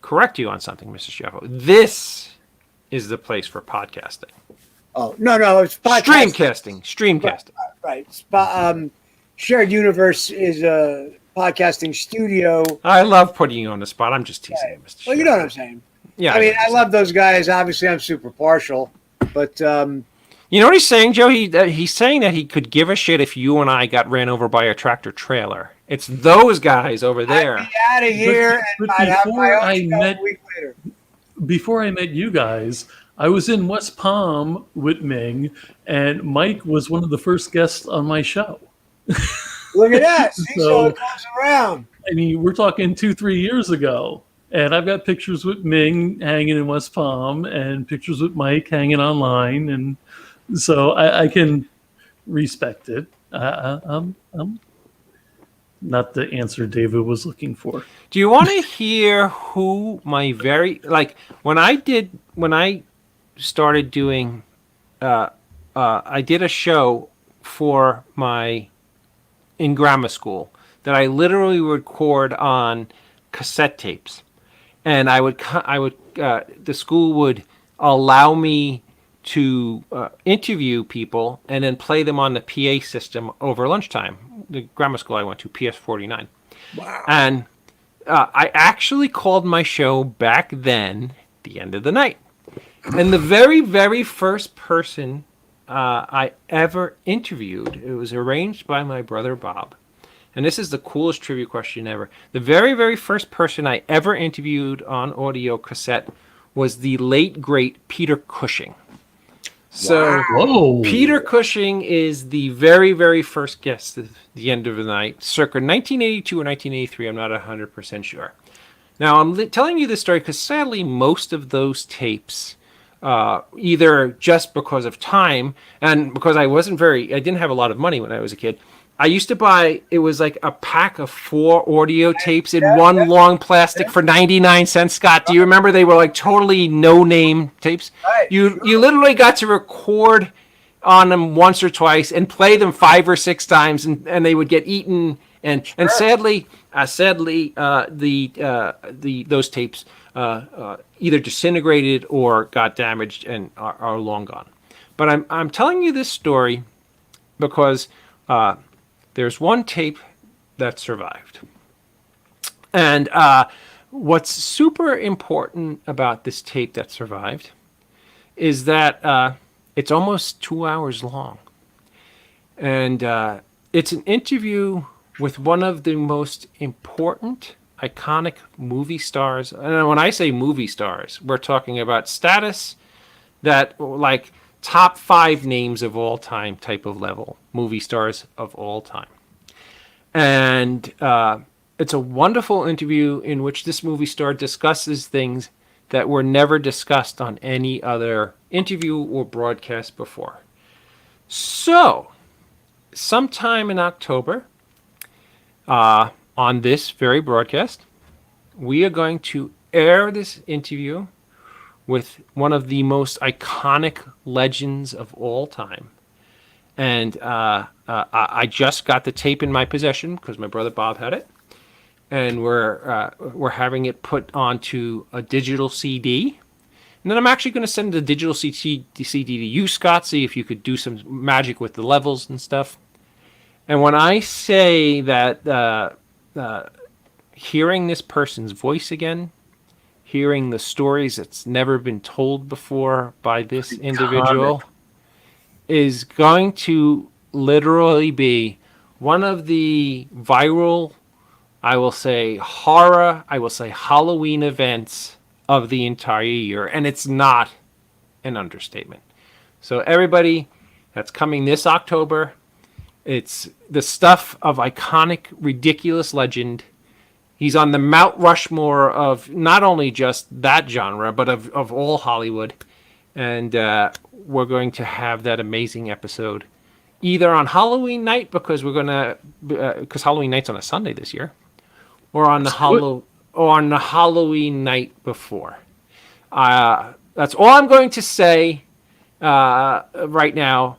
Speaker 1: correct you on something, Mr. Schiaffo. This is the place for podcasting.
Speaker 3: Oh, no, it's podcast.
Speaker 1: Streamcasting.
Speaker 3: Right. Shared Universe is a podcasting studio.
Speaker 1: I love putting you on the spot. I'm just teasing you, Mr.
Speaker 3: Well, you know what I'm saying.
Speaker 1: Yeah.
Speaker 3: I mean, I love those guys. Obviously, I'm super partial, but
Speaker 1: you know what he's saying, Joe? He's saying that he could give a shit if you and I got ran over by a tractor trailer. It's those guys over there.
Speaker 3: I'd be out of here,
Speaker 2: But
Speaker 3: and I'd have my
Speaker 2: before
Speaker 3: own
Speaker 2: I
Speaker 3: show
Speaker 2: met-
Speaker 3: a week later.
Speaker 2: Before I met you guys, I was in West Palm with Ming, and Mike was one of the first guests on my show.
Speaker 3: Look at that. See, so
Speaker 2: So-
Speaker 3: it comes around.
Speaker 2: I mean, we're talking 2-3 years ago. And I've got pictures with Ming hanging in West Palm and pictures with Mike hanging online. And so I can respect it. I'm not the answer David was looking for.
Speaker 1: Do you want to hear who my when I started doing I did a show for in grammar school that I literally record on cassette tapes, and the school would allow me to interview people and then play them on the PA system over lunchtime. The grammar school I went to, PS 49.
Speaker 3: Wow.
Speaker 1: And I actually called my show back then The End of the Night. And the very, very first person I ever interviewed, it was arranged by my brother Bob. And this is the coolest trivia question ever. The very, very first person I ever interviewed on audio cassette was the late, great Peter Cushing. So
Speaker 2: Whoa.
Speaker 1: Peter Cushing is the very, very first guest of The End of the Night, circa 1982 or 1983. I'm not 100% sure. Now, I'm telling you this story because sadly, most of those tapes, either just because of time and because I didn't have a lot of money when I was a kid. I used to buy, it was like a pack of 4 audio tapes in one long plastic for 99 cents. Scott, do you remember? They were like totally no-name tapes.
Speaker 3: Right,
Speaker 1: You literally got to record on them once or twice and play them 5 or 6 times, and they would get eaten. And sadly, those tapes either disintegrated or got damaged and are long gone. But I'm telling you this story because there's one tape that survived. And what's super important about this tape that survived is that it's almost 2 hours long. And it's an interview with one of the most important, iconic movie stars. And when I say movie stars, we're talking about status that, like, top 5 names of all time type of level, movie stars of all time. And it's a wonderful interview in which this movie star discusses things that were never discussed on any other interview or broadcast before. So, sometime in October, on this very broadcast, we are going to air this interview with one of the most iconic legends of all time. And I just got the tape in my possession because my brother Bob had it. And we're having it put onto a digital CD. And then I'm actually going to send the digital CD to you, Scott, see if you could do some magic with the levels and stuff. And when I say that hearing this person's voice again, hearing the stories that's never been told before by this individual, is going to literally be one of the viral, I will say horror, I will say Halloween events of the entire year. And it's not an understatement. So everybody that's coming this October, it's the stuff of iconic, ridiculous legend. He's on the Mount Rushmore of not only just that genre, but of all Hollywood. And we're going to have that amazing episode either on Halloween night because Halloween night's on a Sunday this year, or on the Halloween night before. That's all I'm going to say right now.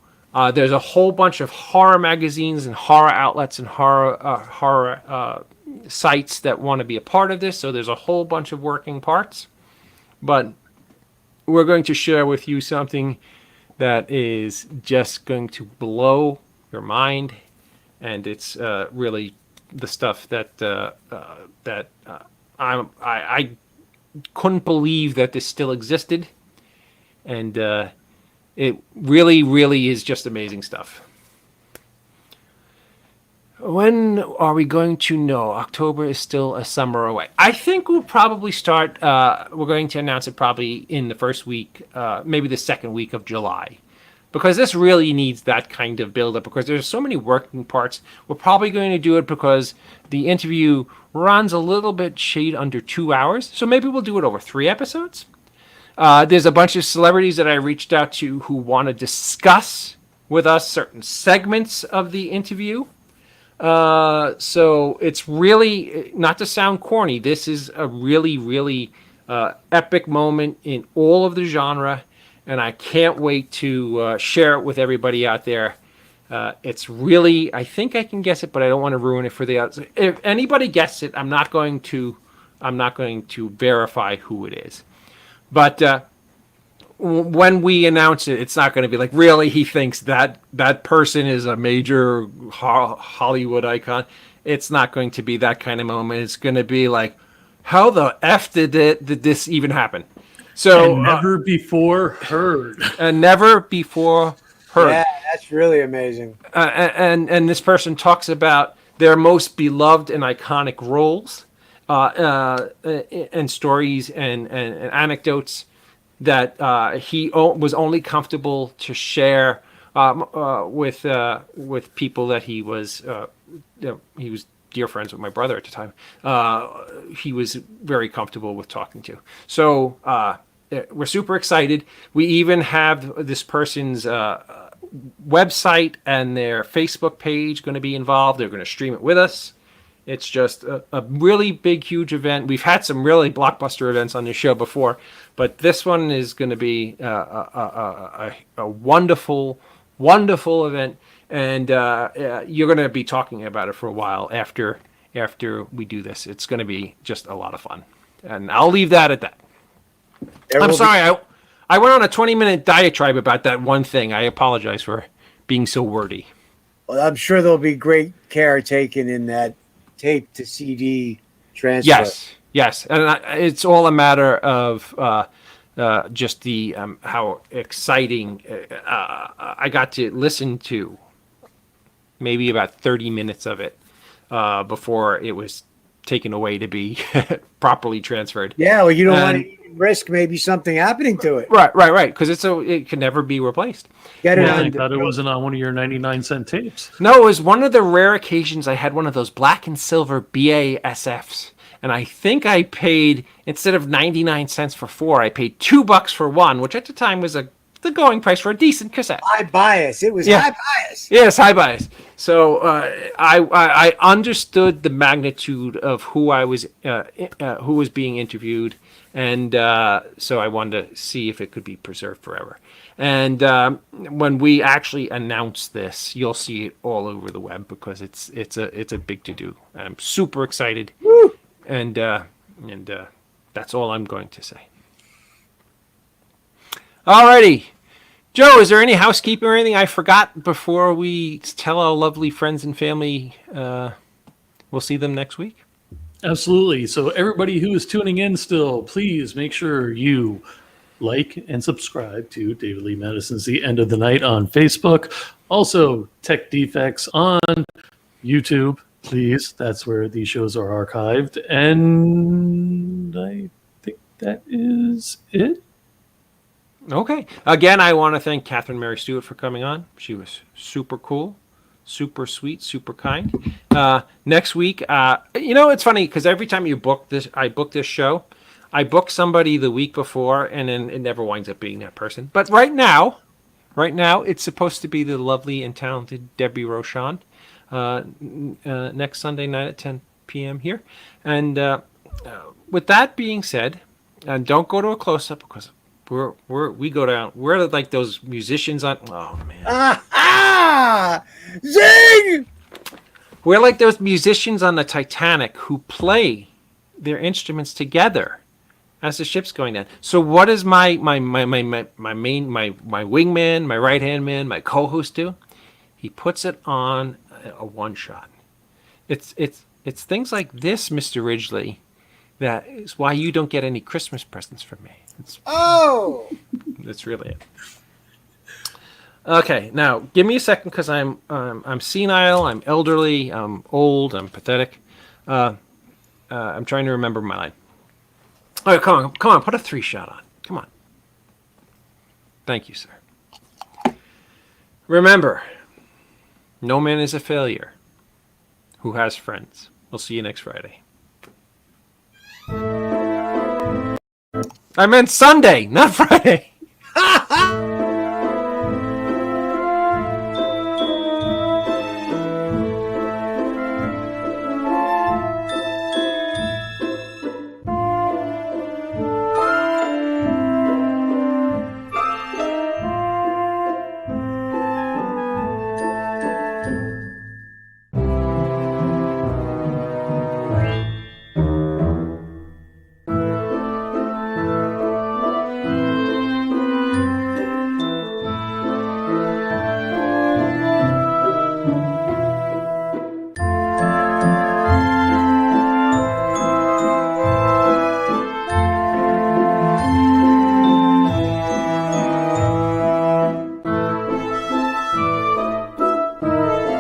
Speaker 1: There's a whole bunch of horror magazines and horror outlets and horror sites that want to be a part of this. So there's a whole bunch of working parts. But we're going to share with you something that is just going to blow your mind, and it's really the stuff that I couldn't believe that this still existed, and it really, really is just amazing stuff. When are we going to know? October is still a summer away. I think we'll probably start. We're going to announce it probably in the first week, maybe the second week of July, because this really needs that kind of build-up, because there's so many working parts. We're probably going to do it because the interview runs a little bit shade under 2 hours, so maybe we'll do it over 3 episodes. There's a bunch of celebrities that I reached out to who want to discuss with us certain segments of the interview. So it's really, not to sound corny, this is a really, really epic moment in all of the genre, and I can't wait to share it with everybody out there. It's really, I think I can guess it, but I don't want to ruin it for the others. If anybody gets it, I'm not going to verify who it is. But when we announce it, it's not going to be like, really, he thinks that person is a major Hollywood icon. It's not going to be that kind of moment. It's going to be like, how the F did this even happen? So
Speaker 2: and never before heard.
Speaker 1: And never before heard.
Speaker 3: Yeah, that's really amazing.
Speaker 1: And this person talks about their most beloved and iconic roles, and stories and anecdotes that he was only comfortable to share with people that he was dear friends with my brother at the time. He was very comfortable with talking to. So we're super excited. We even have this person's website and their Facebook page going to be involved. They're going to stream it with us. It's just a really big, huge event. We've had some really blockbuster events on this show before, but this one is going to be a wonderful, wonderful event, and you're going to be talking about it for a while after we do this. It's going to be just a lot of fun, and I'll leave that at that. I'm sorry, I went on a 20-minute diatribe about that one thing. I apologize for being so wordy.
Speaker 3: Well, I'm sure there'll be great care taken in that tape to CD transfer.
Speaker 1: Yes, and it's all a matter of just the how exciting. I got to listen to maybe about 30 minutes of it before it was taken away to be properly transferred.
Speaker 3: Yeah, well, you don't want to risk maybe something happening to it.
Speaker 1: Right, because it can never be replaced.
Speaker 3: Get it
Speaker 2: Well,
Speaker 3: on.
Speaker 2: I thought it wasn't on one of your 99-cent tapes.
Speaker 1: No, it was one of the rare occasions I had one of those black and silver BASFs. And I think I paid, instead of 99 cents for 4, I paid $2 for 1, which at the time was the going price for a decent cassette.
Speaker 3: High bias. It was high bias.
Speaker 1: Yes, high bias. So I understood the magnitude of who was being interviewed, and so I wanted to see if it could be preserved forever. And when we actually announce this, you'll see it all over the web, because it's a big to do. I'm super excited.
Speaker 3: Woo!
Speaker 1: And that's all I'm going to say. Alrighty. Joe, is there any housekeeping or anything I forgot before we tell our lovely friends and family we'll see them next week?
Speaker 2: Absolutely. So everybody who is tuning in still, please make sure you like and subscribe to David Lee Madison's The End of the Night on Facebook. Also, Tech Defects on YouTube. Please, that's where these shows are archived. And I think that is it.
Speaker 1: Okay. Again, I want to thank Catherine Mary Stewart for coming on. She was super cool, super sweet, super kind. Next week, it's funny because every time I book this show, I book somebody the week before, and then it never winds up being that person. But right now, it's supposed to be the lovely and talented Debbie Rochon. Next Sunday night at 10 p.m. here. And with that being said, and don't go to a close-up because We go down. We're like those musicians on. Oh man.
Speaker 3: Ah! Zing!
Speaker 1: We're like those musicians on the Titanic who play their instruments together as the ship's going down. So what does my wingman, my right hand man, my co-host do? He puts it on a one shot. It's things like this, Mr. Ridgely, that is why you don't get any Christmas presents from me. That's really it. Okay, now give me a second because I'm senile, I'm elderly, I'm old, I'm pathetic. I'm trying to remember my line. All right, come on, put a 3-shot on. Come on. Thank you, sir. Remember, no man is a failure who has friends. We'll see you next Friday. I meant Sunday, not Friday.